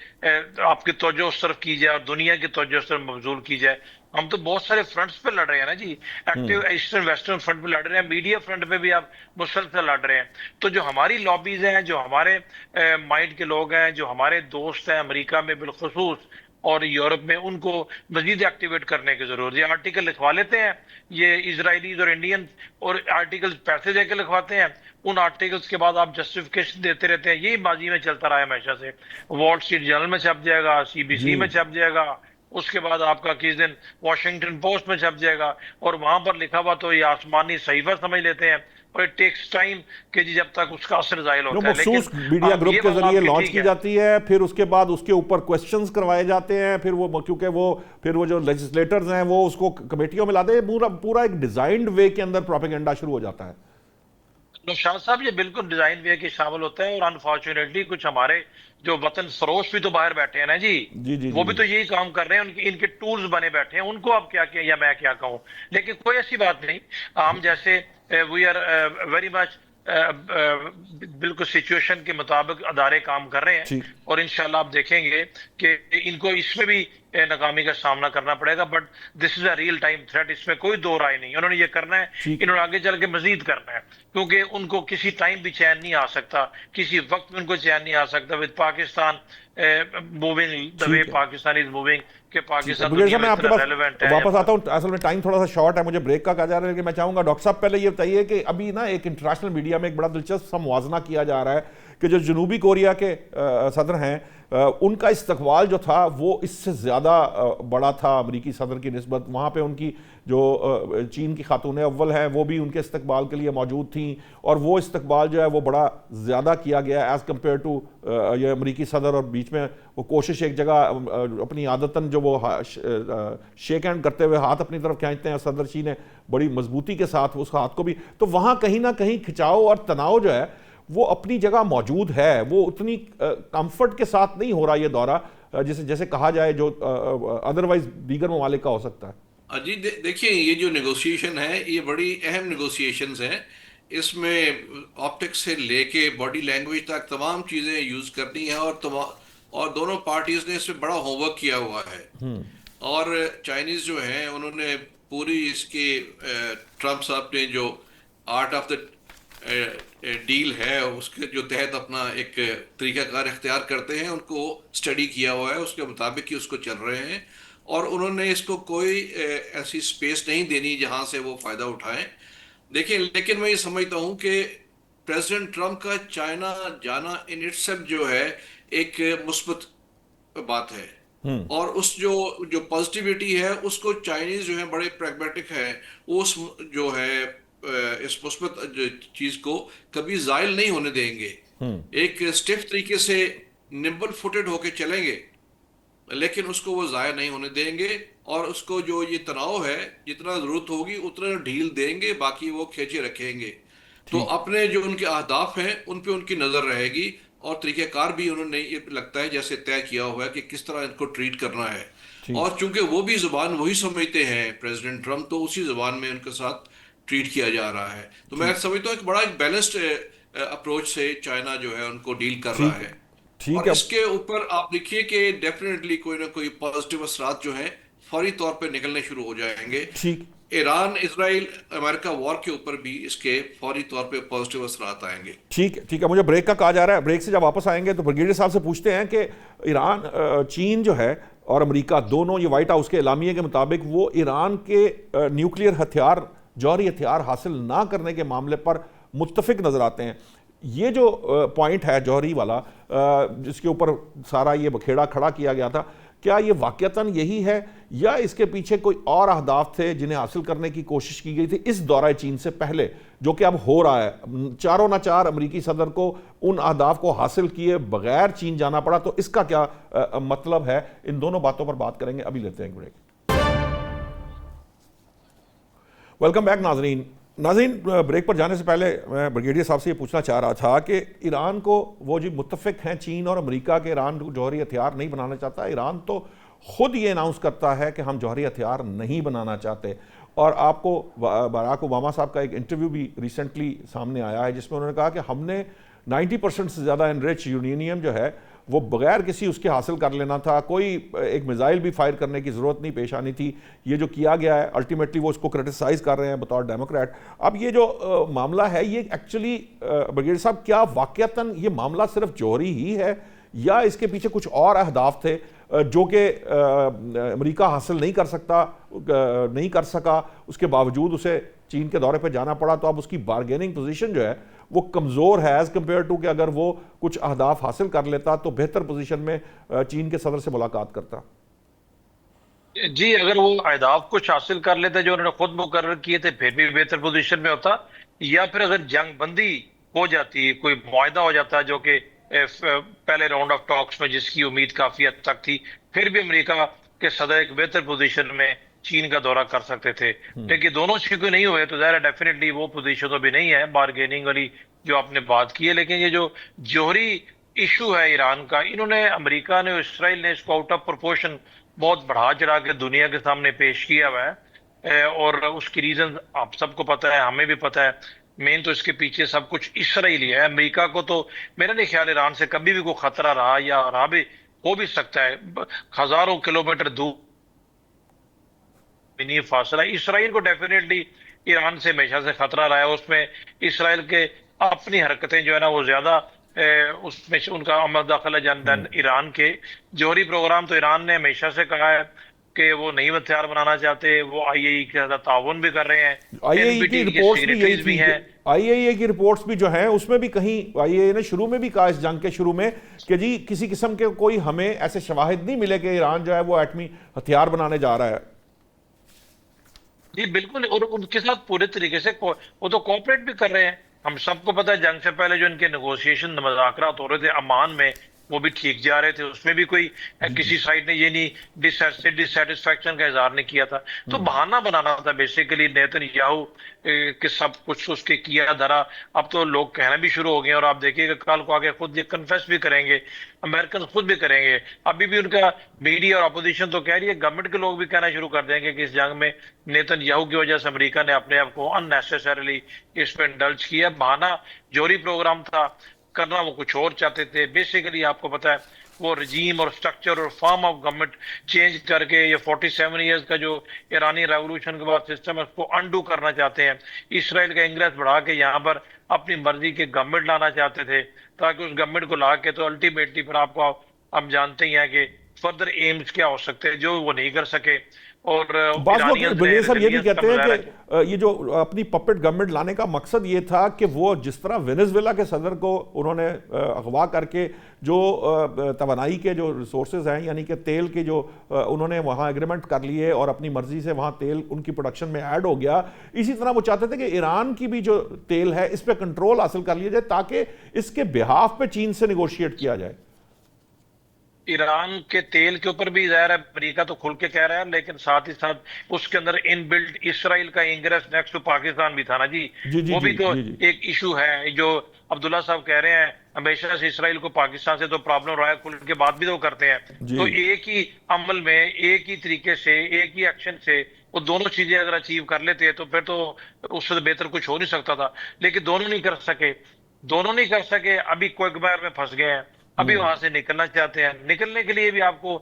آپ کی توجہ اس طرف کی جائے اور دنیا کی توجہ اس طرف مبذول کی جائے. ہم تو بہت سارے فرنٹس پہ لڑ رہے ہیں نا جی. ایکٹیو ایسٹرن ویسٹرن فرنٹ پہ لڑ رہے ہیں، میڈیا فرنٹ پہ بھی آپ مسلسل لڑ رہے ہیں. تو جو ہماری لابیز ہیں، جو ہمارے مائنڈ کے لوگ ہیں، جو ہمارے دوست ہیں امریکہ میں بالخصوص اور یورپ میں، ان کو مزید ایکٹیویٹ کرنے کی ضرورت ہے. یہ آرٹیکل لکھوا لیتے ہیں یہ اسرائیلیز اور انڈین، اور آرٹیکل پیسے دے کے لکھواتے ہیں. ان آرٹیکلز کے بعد آپ جسٹیفیکیشن دیتے رہتے ہیں. یہی ماضی میں چلتا رہا ہے ہمیشہ سے. وال اسٹریٹ جرنل میں چھپ جائے گا، CBC میں چھپ جائے گا، اس کے بعد آپ کا کس دن واشنگٹن پوسٹ میں چھپ جائے گا، اور وہاں پر لکھا ہوا تو یہ آسمانی صحیفہ سمجھ لیتے ہیں. اور اٹ ٹیکس ٹائم کہ جی جب تک اس کا اثر ظاہر جو ہوتا ہے. لیکن مخصوص میڈیا آپ گروپ یہ کے بات ذریعے آپ کی لانچ ٹھیک کی ہے. جاتی ہے، پھر اس کے بعد اس کے اوپر کویسچنز کروائے جاتے ہیں، پھر وہ کیونکہ وہ جو لیجسلیٹرز ہیں وہ اس کو کمیٹیوں میں لاتے ہیں. پورا ایک ڈیزائنڈ وے کے اندر پروپیگنڈا شروع ہو جاتا ہے. نوشاد صاحب یہ بالکل ڈیزائن وے کے شامل ہوتا ہے. اور انفارچونیٹلی کچھ ہمارے جو وطن فروش بھی تو باہر بیٹھے ہیں نا جی، جی جی وہ جی بھی جی تو یہی کام کر رہے ہیں. ان کے ٹولز بنے بیٹھے ہیں. ان کو اب کیا کیا یا میں کیا کہوں. لیکن کوئی ایسی بات نہیں. ہم جیسے وی آر ویری مچ بالکل سچویشن کے مطابق ادارے کام کر رہے ہیں. ٹھیک. اور انشاءاللہ آپ دیکھیں گے کہ ان کو اس میں بھی ناکامی کا سامنا کرنا پڑے گا. But this is a real time threat, اس میں کوئی دو رائے نہیں. انہوں نے یہ کرنا ہے، ٹھیک. انہوں نے آگے چل کے مزید کرنا ہے، کیونکہ ان کو کسی ٹائم بھی چین نہیں آ سکتا، کسی وقت میں ان کو چین نہیں آ سکتا. ود پاکستان موونگ دا وے ٹھیک ہے. پاکستان از موونگ، کہ پاکستان بریگیڈیئر دنیا صاحب میں میں آپ کے اتنا پاس ریلیونٹ ہے. واپس آتا ہوں. اصل میں ٹائم تھوڑا سا شارٹ ہے، مجھے بریک کا کہا جا رہا ہے، لیکن میں چاہوں گا ڈاکٹر صاحب پہلے یہ بتائیے کہ ابھی نا ایک انٹرنیشنل میڈیا میں ایک بڑا دلچسپ سا موازنہ کیا جا رہا ہے کہ جو جنوبی کوریا کے صدر ہیں ان کا استقبال جو تھا وہ اس سے زیادہ بڑا تھا امریکی صدر کی نسبت. وہاں پہ ان کی جو چین کی خاتون اول ہیں وہ بھی ان کے استقبال کے لیے موجود تھیں، اور وہ استقبال جو ہے وہ بڑا زیادہ کیا گیا ایز کمپیئر ٹو یہ امریکی صدر. اور بیچ میں وہ کوشش ایک جگہ اپنی عادتاً جو وہ شیک ہینڈ کرتے ہوئے ہاتھ اپنی طرف کھینچتے ہیں، صدر شی نے بڑی مضبوطی کے ساتھ اس ہاتھ کو بھی، تو وہاں کہیں نہ کہیں کھچاؤ اور تناؤ جو ہے وہ اپنی جگہ موجود ہے. وہ اتنی کمفرٹ کے ساتھ نہیں ہو رہا یہ دورہ جیسے کہا جائے جو ادروائز دیگر ممالک کا ہو سکتا ہے. جی دیکھیں یہ جو نیگوسیشن ہے یہ بڑی اہم نیگوسیشنز ہیں. اس میں آپٹکس سے لے کے باڈی لینگویج تک تمام چیزیں یوز کرنی ہیں، اور دونوں پارٹیز نے اس میں بڑا ہوم ورک کیا ہوا ہے، اور چائنیز جو ہیں انہوں نے پوری اس کی ٹرمپ صاحب نے جو آرٹ آف دا ڈیل ہے اس کے جو تحت اپنا ایک طریقہ کار اختیار کرتے ہیں، ان کو اسٹڈی کیا ہوا ہے، اس کے مطابق ہی اس کو چل رہے ہیں، اور انہوں نے اس کو کوئی ایسی سپیس نہیں دینی جہاں سے وہ فائدہ اٹھائیں۔ دیکھیں، لیکن میں یہ سمجھتا ہوں کہ پریزیڈنٹ ٹرمپ کا چائنا جانا ان اٹ سیلف جو ہے ایک مثبت بات ہے، اور اس جو پازیٹیوٹی ہے اس کو چائنیز جو ہے بڑے پریگمیٹک ہے، وہ اس جو ہے اس مثبت چیز کو کبھی زائل نہیں ہونے دیں گے، ایک اسٹیف طریقے سے نمبل فوٹڈ ہو کے چلیں گے، لیکن اس کو وہ ضائع نہیں ہونے دیں گے، اور اس کو جو یہ تناؤ ہے جتنا ضرورت ہوگی اتنا ڈھیل دیں گے، باقی وہ کھینچے رکھیں گے۔ تو اپنے جو ان کے اہداف ہیں ان پہ ان کی نظر رہے گی، اور طریقہ کار بھی انہوں نے یہ لگتا ہے جیسے طے کیا ہوا ہے کہ کس طرح ان کو ٹریٹ کرنا ہے، اور چونکہ وہ بھی زبان وہی سمجھتے ہیں پریزیڈنٹ ٹرمپ، تو اسی زبان میں ان کے ساتھ ٹریٹ کیا جا رہا ہے۔ تو میں سمجھتا ہوں ایک بڑا بیلنسڈ اپروچ سے چائنا جو ہے ان کو ڈیل کر رہا ہے، اور ٹھیک ہے اس کے اوپر آپ دیکھیے کہ ڈیفینیٹلی کوئی نہ کوئی پازیٹیو اثرات جو ہیں فوری طور پہ نکلنے شروع ہو جائیں گے۔ ٹھیک ایران اسرائیل امریکہ وار کے اوپر بھی اس کے فوری طور پہ پازیٹیو اثرات آئیں گے۔ ٹھیک ہے، مجھے بریک کا کہا جا رہا ہے، بریک سے جب واپس آئیں گے تو بریگیڈیئر صاحب سے پوچھتے ہیں کہ ایران چین جو ہے اور امریکہ دونوں یہ وائٹ ہاؤس کے اعلامیے کے مطابق وہ ایران کے نیوکلیئر ہتھیار، جوہری ہتھیار حاصل نہ کرنے کے معاملے پر متفق نظر آتے ہیں۔ یہ جو پوائنٹ ہے جوہری والا جس کے اوپر سارا یہ بکھیڑا کھڑا کیا گیا تھا، کیا یہ واقعتاً یہی ہے یا اس کے پیچھے کوئی اور اہداف تھے جنہیں حاصل کرنے کی کوشش کی گئی تھی اس دورہ چین سے پہلے، جو کہ اب ہو رہا ہے؟ چاروں نہ چار امریکی صدر کو ان اہداف کو حاصل کیے بغیر چین جانا پڑا، تو اس کا کیا مطلب ہے؟ ان دونوں باتوں پر بات کریں گے، ابھی لیتے ہیں ایک بریک۔ ویلکم بیک ناظرین۔ بریک پر جانے سے پہلے میں بریگیڈیئر صاحب سے یہ پوچھنا چاہ رہا تھا کہ ایران کو وہ جو متفق ہیں چین اور امریکہ کے، ایران جوہری ہتھیار نہیں بنانا چاہتا، ایران تو خود یہ اناؤنس کرتا ہے کہ ہم جوہری ہتھیار نہیں بنانا چاہتے، اور آپ کو باراک اوباما صاحب کا ایک انٹرویو بھی ریسنٹلی سامنے آیا ہے جس میں انہوں نے کہا کہ ہم نے 90% سے زیادہ انریچ یورینیم جو ہے وہ بغیر کسی اس کے حاصل کر لینا تھا، کوئی ایک میزائل بھی فائر کرنے کی ضرورت نہیں پیش آنی تھی۔ یہ جو کیا گیا ہے الٹیمیٹلی وہ اس کو کرٹیسائز کر رہے ہیں بطور ڈیموکریٹ۔ اب یہ جو معاملہ ہے یہ ایکچولی بریگیڈیئر صاحب کیا واقعتاً یہ معاملہ صرف جوہری ہی ہے یا اس کے پیچھے کچھ اور اہداف تھے جو کہ امریکہ حاصل نہیں کر سکا، اس کے باوجود اسے چین کے دورے پہ جانا پڑا، تو اب اس کی بارگیننگ پوزیشن جو ہے وہ کمزور ہے ایز کمپیئر ٹو کہ اگر وہ کچھ اہداف حاصل کر لیتا تو بہتر پوزیشن میں چین کے صدر سے ملاقات کرتا؟ جی، اگر وہ اہداف کچھ حاصل کر لیتے جو انہوں نے خود مقرر کیے تھے پھر بھی بہتر پوزیشن میں ہوتا، یا پھر اگر جنگ بندی ہو جاتی، کوئی معاہدہ ہو جاتا جو کہ پہلے راؤنڈ آف ٹاکس میں جس کی امید کافی حد تک تھی، پھر بھی امریکہ کے صدر ایک بہتر پوزیشن میں چین کا دورہ کر سکتے تھے۔ لیکن دونوں چیزیں نہیں ہوئے تو ظاہر ڈیفینیٹلی وہ پوزیشن تو بھی نہیں ہے بارگیننگ والی جو آپ نے بات کی ہے۔ لیکن یہ جو جوہری ایشو ہے ایران کا، انہوں نے، امریکہ نے، اسرائیل نے اس کو آؤٹ آف پروپورشن بہت بڑھا چڑھا کے دنیا کے سامنے پیش کیا ہوا ہے، اور اس کی ریزن آپ سب کو پتہ ہے، ہمیں بھی پتہ ہے۔ مین تو اس کے پیچھے سب کچھ اسرائیلی ہے۔ امریکہ کو تو میرا نہیں خیال ایران سے کبھی بھی کوئی خطرہ رہا یا رہا بھی ہو بھی سکتا ہے، ہزاروں کلومیٹر دور نہیں فاصلہ۔ اسرائیل کو ڈیفینیٹلی ایران سے ہمیشہ سے خطرہ رہا ہے، اس میں اسرائیل کے اپنی حرکتیں جو ہے نا وہ زیادہ اس میں ان کا عمل داخل ہے جان ایران کے جوہری پروگرام۔ تو ایران نے ہمیشہ سے کہا ہے کہ وہ نئی ہتھیار بنانا چاہتے، وہ آئی اے ای کے ساتھ تعاون بھی کر رہے ہیں، آئی اے ای کی رپورٹس بھی یہی تھی، ہیں آئی اے ای کی رپورٹس بھی جو ہیں اس میں بھی کہیں آئی اے ای نے شروع میں بھی کہا اس جنگ کے شروع میں کہ جی کسی قسم کے کوئی ہمیں ایسے شواہد نہیں ملے کہ ایران جو ہے وہ ایٹمی ہتھیار بنانے جا رہا ہے۔ جی بالکل، اور ان کے ساتھ پورے طریقے سے وہ تو کوآپریٹ بھی کر رہے ہیں۔ ہم سب کو پتہ ہے جنگ سے پہلے جو ان کے نیگوشیشن مذاکرات ہو رہے تھے عمان میں، وہ بھی ٹھیک جا رہے تھے، اس میں بھی کوئی کسی سائڈ نے یہ نہیں ڈسسیٹسفیکشن کا اظہار نہیں کیا تھا. تو بہانہ بنانا تھا بیسیکلی نیتن یاہو کہ سب کچھ اس کے کیا دھرا. اب تو لوگ کہنا بھی شروع ہو گئے اور آپ دیکھیے کہ کل کو آگے خود یہ کنفیس بھی کریں گے، امریکن خود بھی کریں گے. ابھی بھی ان کا میڈیا اور اپوزیشن تو کہہ رہی ہے، گورنمنٹ کے لوگ بھی کہنا شروع کر دیں گے کہ اس جنگ میں نیتن یاہو کی وجہ سے امریکہ نے اپنے آپ کو ان نیسیسریلی اس پہ انڈلج کیا. بہانہ جوہری پروگرام تھا، کرنا وہ کچھ اور چاہتے تھے. بیسیکلی آپ کو پتا ہے وہ رجیم اور سٹرکچر اور فارم آف گورنمنٹ چینج کر کے یہ 47 ایئرز کا جو ایرانی ریولوشن کے بعد سسٹم ہے اس کو انڈو کرنا چاہتے ہیں. اسرائیل کا انگریس بڑھا کے یہاں پر اپنی مرضی کے گورنمنٹ لانا چاہتے تھے، تاکہ اس گورنمنٹ کو لا کے تو الٹیمیٹلی پھر آپ کو ہم جانتے ہی ہیں کہ فردر ایمز کیا ہو سکتے ہیں جو وہ نہیں کر سکے. اور بعض لوگ بلیر صاحب یہ بھی کہتے ہیں کہ یہ جو اپنی پپٹ گورنمنٹ لانے کا مقصد یہ تھا کہ وہ جس طرح وینزویلا کے صدر کو انہوں نے اغوا کر کے جو توانائی کے جو ریسورسز ہیں یعنی کہ تیل کے جو انہوں نے وہاں ایگریمنٹ کر لیے اور اپنی مرضی سے وہاں تیل ان کی پروڈکشن میں ایڈ ہو گیا، اسی طرح وہ چاہتے تھے کہ ایران کی بھی جو تیل ہے اس پہ کنٹرول حاصل کر لیا جائے تاکہ اس کے بہاف پہ چین سے نیگوشیٹ کیا جائے. ایران کے تیل کے اوپر بھی ظاہر ہے امریکہ تو کھل کے کہہ رہا ہے، لیکن ساتھ ہی ساتھ اس کے اندر ان بلڈ اسرائیل کا انگریس نیکسٹ ٹو پاکستان بھی تھا نا جی. وہ بھی تو ایک ایشو ہے جو عبداللہ صاحب کہہ رہے ہیں ہمیشہ سے اسرائیل کو پاکستان سے تو پرابلم رہا ہے، کھل کے بعد بھی تو کرتے ہیں. تو ایک ہی عمل میں ایک ہی طریقے سے ایک ہی ایکشن سے وہ دونوں چیزیں اگر اچیو کر لیتے تو پھر تو اس سے بہتر کچھ ہو نہیں سکتا تھا. لیکن دونوں نہیں کر سکے. ابھی کوگمیر میں پھنس گئے ہیں، ابھی وہاں سے نکلنا چاہتے ہیں. نکلنے کے لیے بھی آپ کو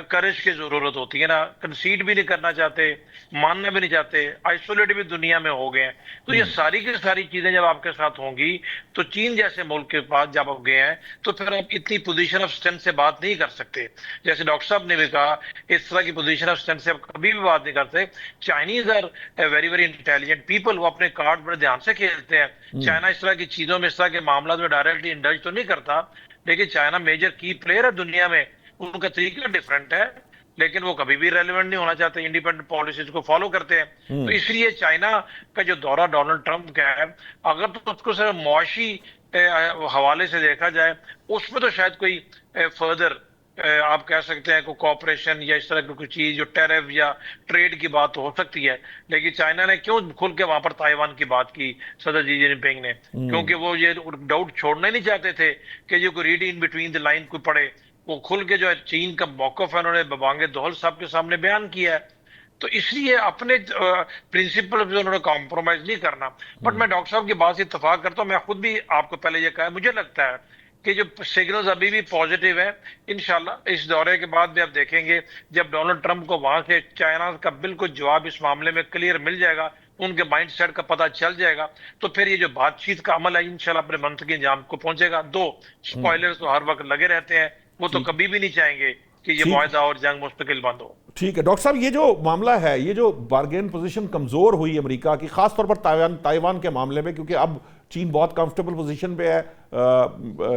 کرج کی ضرورت ہوتی ہے نا. کنسیڈ بھی نہیں کرنا چاہتے، ماننا بھی نہیں چاہتے، آئسولیٹ بھی دنیا میں ہو گئے ہیں. تو یہ ساری کی ساری چیزیں جب آپ کے ساتھ ہوں گی تو چین جیسے ملک کے پاس جب آپ گئے ہیں تو پھر آپ اتنی پوزیشن آف اسٹرینتھ سے بات نہیں کر سکتے. جیسے ڈاکٹر صاحب نے بھی کہا اس طرح کی پوزیشن آف اسٹرینتھ سے آپ کبھی بھی بات نہیں کرتے. Chinese are very very intelligent people, وہ اپنے کارڈ بڑے دھیان سے کھیلتے ہیں. چائنا اس طرح کی چیزوں میں اس طرح کے معاملات میں ڈائریکٹلی انڈلج تو نہیں کرتا، لیکن چائنا میجر کی پلیئر ہے دنیا میں. ان کا طریقہ ڈیفرنٹ ہے لیکن وہ کبھی بھی ریلیونٹ نہیں ہونا چاہتے، انڈیپینڈنٹ پالیسیز کو فالو کرتے ہیں. تو اس لیے چائنا کا جو دورہ ڈونلڈ ٹرمپ کا ہے اگر تو اس کو صرف معاشی حوالے سے دیکھا جائے اس میں تو شاید کوئی فردر آپ کہہ سکتے ہیں کوئی کوآپریشن یا اس طرح کی کوئی چیز جو ٹیرف یا ٹریڈ کی بات ہو سکتی ہے. لیکن چائنا نے کیوں کھل کے وہاں پر تائیوان کی بات کی صدر جی جن پنگ نے؟ کیونکہ وہ یہ ڈاؤٹ چھوڑنا ہی نہیں چاہتے تھے کہ جو کوئی read in between the line کوئی پڑے. وہ کھل کے جو ہے چین کا موقف ہے انہوں نے ببانگ دہل صاحب کے سامنے بیان کیا ہے. تو اس لیے اپنے پرنسپل پہ انہوں نے کمپرومائز نہیں کرنا. بٹ میں ڈاکٹر صاحب کی بات سے اتفاق کرتا ہوں. میں خود بھی آپ کو پہلے یہ کہا، مجھے لگتا ہے کہ جو سگنلز ابھی بھی پازیٹیو ہے. انشاءاللہ اس دورے کے بعد بھی آپ دیکھیں گے جب ڈونلڈ ٹرمپ کو وہاں سے چائنا کا بالکل جواب اس معاملے میں کلیئر مل جائے گا، ان کے مائنڈ سیٹ کا پتہ چل جائے گا، تو پھر یہ جو بات چیت کا عمل ہے انشاءاللہ اپنے منطقی انجام کو پہنچے گا. دو سپوائلرز تو ہر وقت لگے رہتے ہیں، وہ تو کبھی بھی نہیں چاہیں گے کہ یہ معاہدہ اور جنگ مستقل بند ہو. ٹھیک ہے ڈاکٹر صاحب، یہ جو معاملہ ہے، یہ جو بارگین پوزیشن کمزور ہوئی امریکہ کی خاص طور پر تائیوان کے معاملے میں، کیونکہ اب چین بہت کمفرٹیبل پوزیشن پہ ہے،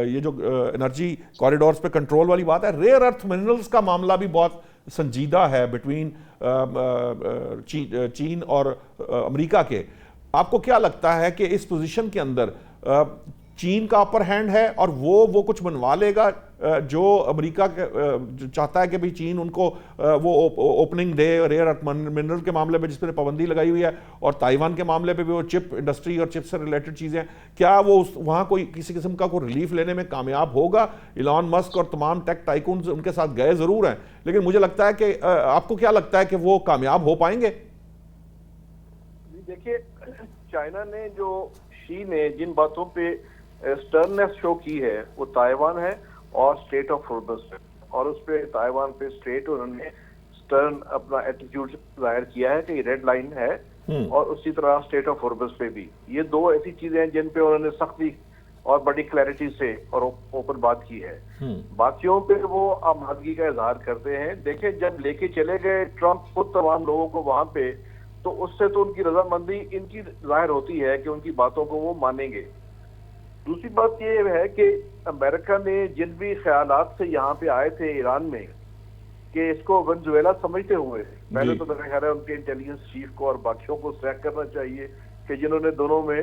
یہ جو انرجی کوریڈورز پہ کنٹرول والی بات ہے، ریئر ارتھ منرلز کا معاملہ بھی بہت سنجیدہ ہے بٹوین چین اور امریکہ کے. آپ کو کیا لگتا ہے کہ اس پوزیشن کے اندر چین کا اپر ہینڈ ہے اور وہ کچھ بنوا لے گا جو امریکہ چاہتا ہے کہ بھی چین ان کو وہ اوپننگ دے ریئر ارتھ منرل کے معاملے میں جس پر پابندی لگائی ہوئی ہے، اور تائیوان کے معاملے پہ بھی وہ چپ انڈسٹری اور چپ سے ریلیٹڈ چیزیں، کیا وہ وہاں کوئی کسی قسم کا کوئی ریلیف لینے میں کامیاب ہوگا؟ ایلان مسک اور تمام ٹیک ٹائکونز ان کے ساتھ گئے ضرور ہیں، لیکن مجھے لگتا ہے کہ آپ کو کیا لگتا ہے کہ وہ کامیاب ہو پائیں گے؟ دیکھیے، چائنا نے جو شی نے جن باتوں پہ سٹرنس شو کی ہے وہ تائیوان ہے اور اسٹیٹ آف ہارمز ہے، اور اس پہ تائیوان پہ اسٹیٹ انہوں نے سٹرن اپنا ایٹیٹیوڈ ظاہر کیا ہے کہ یہ ریڈ لائن ہے، اور اسی طرح اسٹیٹ آف ہارمز پہ بھی. یہ دو ایسی چیزیں ہیں جن پہ انہوں نے سختی اور بڑی کلیئرٹی سے اور اوپن بات کی ہے. باقیوں پہ وہ آمادگی کا اظہار کرتے ہیں. دیکھیں جب لے کے چلے گئے ٹرمپ خود تمام لوگوں کو وہاں پہ، تو اس سے تو ان کی رضامندی ان کی ظاہر ہوتی ہے کہ ان کی باتوں کو وہ مانیں گے. دوسری بات یہ ہے کہ امریکہ نے جن بھی خیالات سے یہاں پہ آئے تھے ایران میں کہ اس کو ونزویلا سمجھتے ہوئے، پہلے تو میرا خیال ہے ان کے انٹیلیجنس چیف کو اور باقیوں کو سلیکٹ کرنا چاہیے کہ جنہوں نے دونوں میں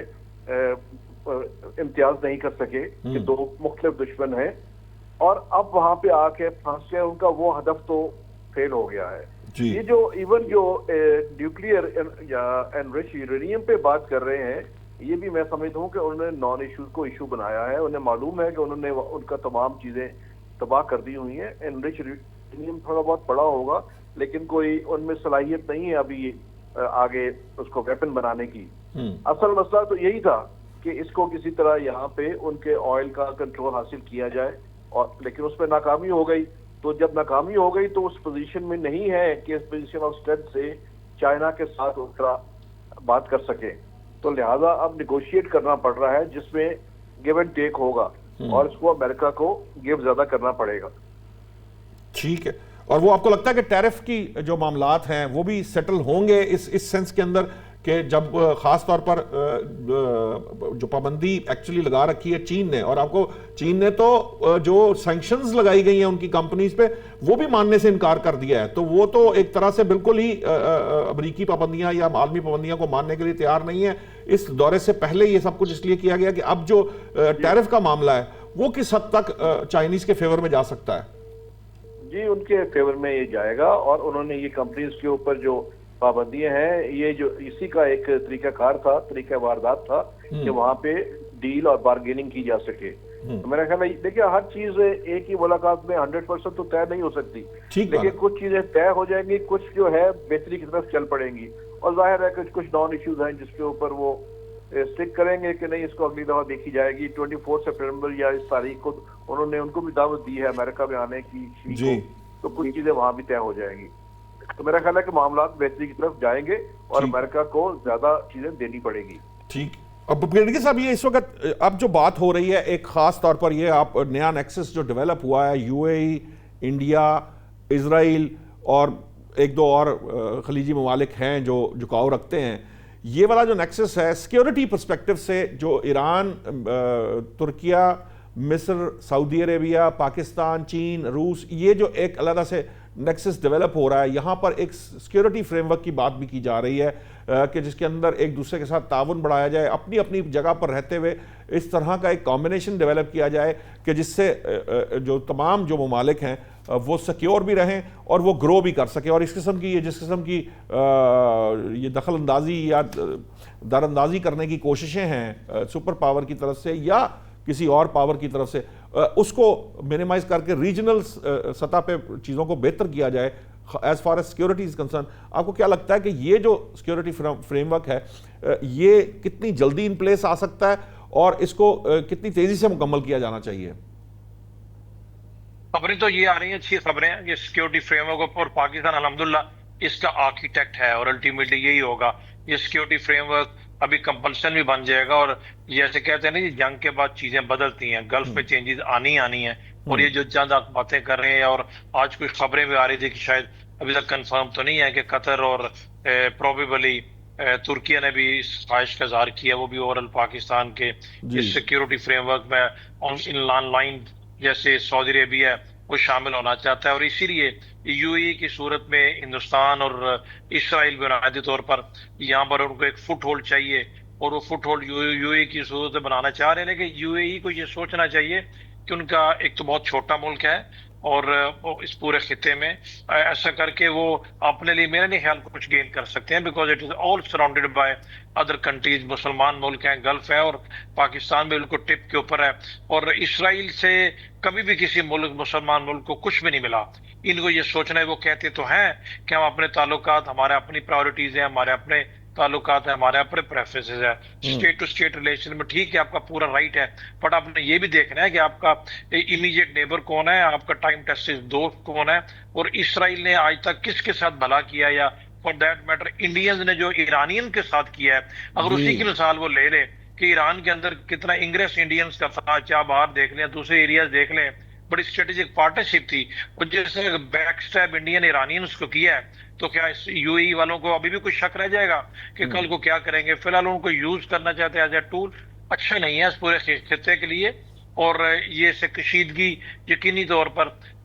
امتیاز نہیں کر سکے کہ دو مختلف دشمن ہیں. اور اب وہاں پہ آ کے پھنس گئے. ان کا وہ ہدف تو فیل ہو گیا ہے. یہ جو ایون جو نیوکلیئر یا انریچ یورینیم پہ بات کر رہے ہیں, یہ بھی میں سمجھتا ہوں کہ انہوں نے نان ایشو کو ایشو بنایا ہے. انہیں معلوم ہے کہ انہوں نے ان کا تمام چیزیں تباہ کر دی ہوئی ہیں. انریچ یورینیم تھوڑا بہت بڑا ہوگا لیکن کوئی ان میں صلاحیت نہیں ہے ابھی آگے اس کو ویپن بنانے کی. اصل مسئلہ تو یہی تھا کہ اس کو کسی طرح یہاں پہ ان کے آئل کا کنٹرول حاصل کیا جائے, اور لیکن اس پہ ناکامی ہو گئی. تو جب ناکامی ہو گئی تو اس پوزیشن میں نہیں ہے کہ اس پوزیشن آف اسٹرینتھ سے چائنا کے ساتھ اس طرح بات کر سکے. تو لہٰذا اب نیگوشیٹ کرنا پڑ رہا ہے جس میں گیو اینڈ ٹیک ہوگا, اور اس کو امریکہ کو گیو زیادہ کرنا پڑے گا. ٹھیک ہے. اور وہ آپ کو لگتا ہے کہ ٹیرف کی جو معاملات ہیں وہ بھی سیٹل ہوں گے اس سینس کے اندر کہ جب خاص طور پر جو پابندی ایکچولی لگا رکھی ہے چین نے, اور آپ کو چین نے تو جو سینکشنز لگائی گئی ہیں ان کی کمپنیز پہ وہ بھی ماننے سے انکار کر دیا ہے, تو وہ تو ایک طرح سے بالکل ہی امریکی پابندیاں یا عالمی پابندیاں کو ماننے کے لیے تیار نہیں ہے. اس دورے سے پہلے یہ سب کچھ اس لیے کیا گیا کہ اب جو ٹیرف کا معاملہ ہے وہ کس حد تک چائنیز کے فیور میں جا سکتا ہے. جی ان کے فیور میں یہ جائے گا, اور انہوں نے یہ کمپنیز کے اوپر جو پابندیاں ہیں یہ جو اسی کا ایک طریقہ کار تھا, طریقہ واردات تھا کہ وہاں پہ ڈیل اور بارگیننگ کی جا سکے. تو میرا خیال ہے دیکھیے ہر چیز ایک ہی ملاقات میں 100% تو طے نہیں ہو سکتی, لیکن کچھ چیزیں طے ہو جائیں گی, کچھ جو ہے بہتری کی طرف چل پڑیں گی. اور ظاہر ہے کہ کچھ نان ایشوز ہیں جس کے اوپر وہ اسٹک کریں گے کہ نہیں اس کو اگلی دفعہ دیکھی جائے گی. 24 سپٹمبر یا اس تاریخ کو انہوں نے ان کو بھی دعوت دی ہے امریکہ میں آنے کی, تو کچھ چیزیں وہاں بھی طے ہو جائیں گی. تو میرا خیال ہے کہ معاملات بہتری کی طرف جائیں گے اور امریکہ کو زیادہ چیزیں دینی پڑے گی. ٹھیک. اب پیڈگی صاحب یہ اس وقت اب جو بات ہو رہی ہے ایک خاص طور پر یہ آپ نیا نیکسس جو ڈیولپ ہوا ہے یو اے ای, انڈیا, اسرائیل اور ایک دو اور خلیجی ممالک ہیں جو جھکاؤ رکھتے ہیں, یہ والا جو نیکسس ہے سیکیورٹی پرسپیکٹو سے جو ایران, ترکیہ, مصر, سعودی عربیہ, پاکستان, چین, روس, یہ جو ایک علیحدہ سے نیکسس ڈیولپ ہو رہا ہے, یہاں پر ایک سیکیورٹی فریم ورک کی بات بھی کی جا رہی ہے کہ جس کے اندر ایک دوسرے کے ساتھ تعاون بڑھایا جائے, اپنی اپنی جگہ پر رہتے ہوئے اس طرح کا ایک کمبینیشن ڈیولپ کیا جائے کہ جس سے جو تمام جو ممالک ہیں وہ سیکیور بھی رہیں اور وہ گرو بھی کر سکیں. اور اس قسم کی جس قسم کی یہ دخل اندازی یا در اندازی کرنے کی کوششیں ہیں سپر پاور کی طرف سے یا کسی اور پاور کی طرف سے, اس کو منیمائز کر کے ریجنل سطح پہ چیزوں کو بہتر کیا جائے as far as security is concern. آپ کو کیا لگتا ہے کہ یہ جو سیکیورٹی فریم ورک ہے یہ کتنی جلدی ان پلیس آ سکتا ہے اور اس کو کتنی تیزی سے مکمل کیا جانا چاہیے؟ خبریں تو یہ آ رہی ہیں, اچھی خبریں ہیں. یہ سیکیورٹی فریم ورک اور پاکستان الحمدللہ اس کا آرکیٹیکٹ ہے اور الٹیمیٹلی یہی ہوگا. یہ سیکیورٹی فریم ورک ابھی کمپلشن بھی بن جائے گا, اور جیسے کہتے ہیں نا جنگ کے بعد چیزیں بدلتی ہیں, گلف میں چینجز آنی ہیں, اور یہ جو چند باتیں کر رہے ہیں. اور آج کچھ خبریں بھی آ رہی تھی کہ شاید ابھی تک کنفرم تو نہیں ہے کہ قطر اور پروبیبلی ترکیہ نے بھی اس خواہش کا اظہار کیا وہ بھی اوورل پاکستان کے اس سیکیورٹی فریم ورک میں ان لائن جیسے سعودی عربیہ وہ شامل ہونا چاہتا ہے. اور اسی لیے یو اے ای کی صورت میں ہندوستان اور اسرائیل بنیادی طور پر یہاں پر ان کو ایک فٹ ہولڈ چاہیے, اور وہ فٹ ہولڈ یو اے ای کی صورت میں بنانا چاہ رہے ہیں. لیکن یو اے ای کو یہ سوچنا چاہیے کہ ان کا ایک تو بہت چھوٹا ملک ہے اور اس پورے خطے میں ایسا کر کے وہ اپنے لیے میرے نہیں خیال کچھ گین کر سکتے ہیں, because it is all surrounded by other countries. مسلمان ملک ہیں, گلف ہے, اور پاکستان بھی بالکل ٹپ کے اوپر ہے. اور اسرائیل سے کبھی بھی کسی ملک مسلمان ملک کو کچھ بھی نہیں ملا. ان کو یہ سوچنا ہے, وہ کہتے تو ہیں کہ ہم اپنے تعلقات, ہمارے اپنی پرائورٹیز ہیں, ہمارے اپنے تعلقات ہیں, ہمارے اپنے پریفرنسز ہیں, اسٹیٹ ٹو اسٹیٹ ریلیشن میں ٹھیک ہے آپ کا پورا رائٹ ہے, بٹ آپ نے یہ بھی دیکھنا ہے کہ آپ کا امیجیٹ نیبر کون ہے, آپ کا ٹائم ٹیسٹڈ دوست کون ہے, اور اسرائیل نے آج تک کس کے ساتھ بھلا کیا, یا فار دیٹ میٹر انڈینز نے جو ایرانین کے ساتھ کیا ہے. اگر اسی کی مثال وہ لے لے کہ ایران کے اندر کتنا انگریس انڈینز کا تھا, چاہ باہر دیکھ لیں, دوسرے ایریاز دیکھ لیں, بڑی اسٹریٹجک پارٹنرشپ تھی. اور جیسے بیک سٹیپ انڈین ایرانینز کو کیا ہے, تو کیا یو اے ای والوں کو ابھی بھی کچھ شک رہ جائے گا کہ کل کو کیا کریں گے؟ فی الحال ان کو یوز کرنا چاہتے ہیں ایز اے ٹول, اچھا نہیں ہے اس پورے خطے کے لیے. اور یہ سے کشیدگی یقینی طور پر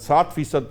7%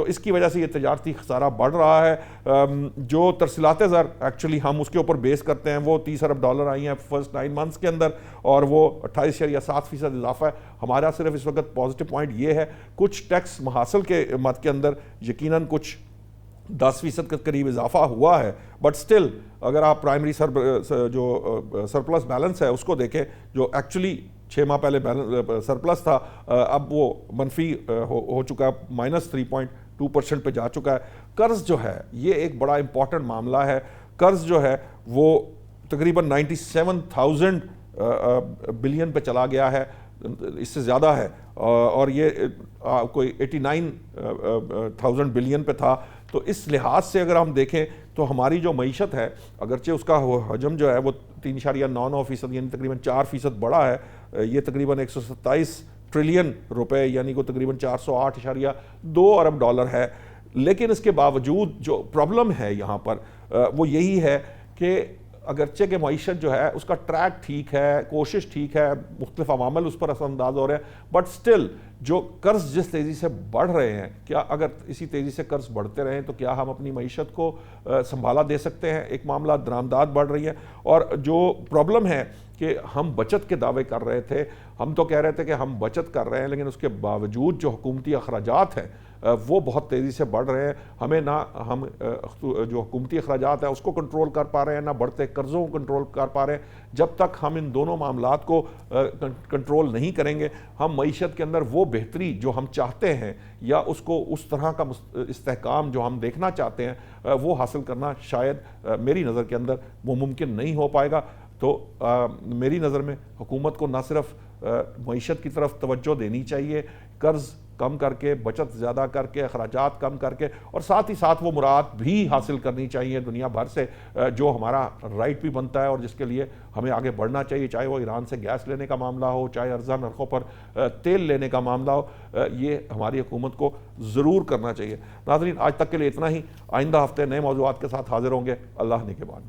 تو اس کی وجہ سے یہ تجارتی خسارہ بڑھ رہا ہے۔ جو ترسیلات زر ایکچولی ہم اس کے اوپر بیس کرتے ہیں وہ $30 ارب آئی ہیں فرسٹ 9 منتھس کے اندر، اور وہ 28.7% اضافہ ہے۔ ہمارا صرف اس وقت پازیٹیو پوائنٹ یہ ہے کچھ ٹیکس محاصل کے مد کے اندر یقیناً کچھ 10% کے قریب اضافہ ہوا ہے، بٹ سٹل اگر آپ پرائمری جو سرپلس بیلنس ہے اس کو دیکھیں، جو ایکچولی 6 ماہ پہلے سرپلس تھا، اب وہ منفی ہو چکا ہے، -3.2% پہ جا چکا ہے۔ قرض جو ہے یہ ایک بڑا امپورٹنٹ معاملہ ہے۔ قرض جو ہے وہ تقریباً 97,000 بلین پہ چلا گیا ہے، اس سے زیادہ ہے، اور یہ کوئی 89,000 بلین پہ تھا۔ تو اس لحاظ سے اگر ہم دیکھیں تو ہماری جو معیشت ہے اگرچہ اس کا حجم جو ہے وہ 3.99%، یعنی تقریباً 4% بڑا ہے، یہ تقریباً 127 ٹریلین روپے یعنی کو تقریباً $408.2 ارب ہے، لیکن اس کے باوجود جو پرابلم ہے یہاں پر وہ یہی ہے کہ اگرچہ کہ معیشت جو ہے اس کا ٹریک ٹھیک ہے، کوشش ٹھیک ہے، مختلف عوامل اس پر اثر انداز ہو رہے ہیں، بٹ سٹل جو قرض جس تیزی سے بڑھ رہے ہیں، کیا اگر اسی تیزی سے قرض بڑھتے رہیں تو کیا ہم اپنی معیشت کو سنبھالا دے سکتے ہیں؟ ایک معاملہ درآمدات بڑھ رہی ہیں، اور جو پرابلم ہے کہ ہم بچت کے دعوے کر رہے تھے، ہم تو کہہ رہے تھے کہ ہم بچت کر رہے ہیں، لیکن اس کے باوجود جو حکومتی اخراجات ہیں وہ بہت تیزی سے بڑھ رہے ہیں۔ ہمیں نہ ہم جو حکومتی اخراجات ہیں اس کو کنٹرول کر پا رہے ہیں، نہ بڑھتے قرضوں کو کنٹرول کر پا رہے ہیں۔ جب تک ہم ان دونوں معاملات کو کنٹرول نہیں کریں گے، ہم معیشت کے اندر وہ بہتری جو ہم چاہتے ہیں یا اس کو اس طرح کا استحکام جو ہم دیکھنا چاہتے ہیں وہ حاصل کرنا شاید میری نظر کے اندر وہ ممکن نہیں ہو پائے گا۔ تو میری نظر میں حکومت کو نہ صرف معیشت کی طرف توجہ دینی چاہیے، قرض کم کر کے، بچت زیادہ کر کے، اخراجات کم کر کے، اور ساتھ ہی ساتھ وہ مراد بھی حاصل کرنی چاہیے دنیا بھر سے جو ہمارا رائٹ بھی بنتا ہے اور جس کے لیے ہمیں آگے بڑھنا چاہیے، چاہے وہ ایران سے گیس لینے کا معاملہ ہو، چاہے ارزاں نرخوں پر تیل لینے کا معاملہ ہو، یہ ہماری حکومت کو ضرور کرنا چاہیے۔ ناظرین، آج تک کے لیے اتنا ہی، آئندہ ہفتے نئے موضوعات کے ساتھ حاضر ہوں گے۔ اللہ نے کے بعد۔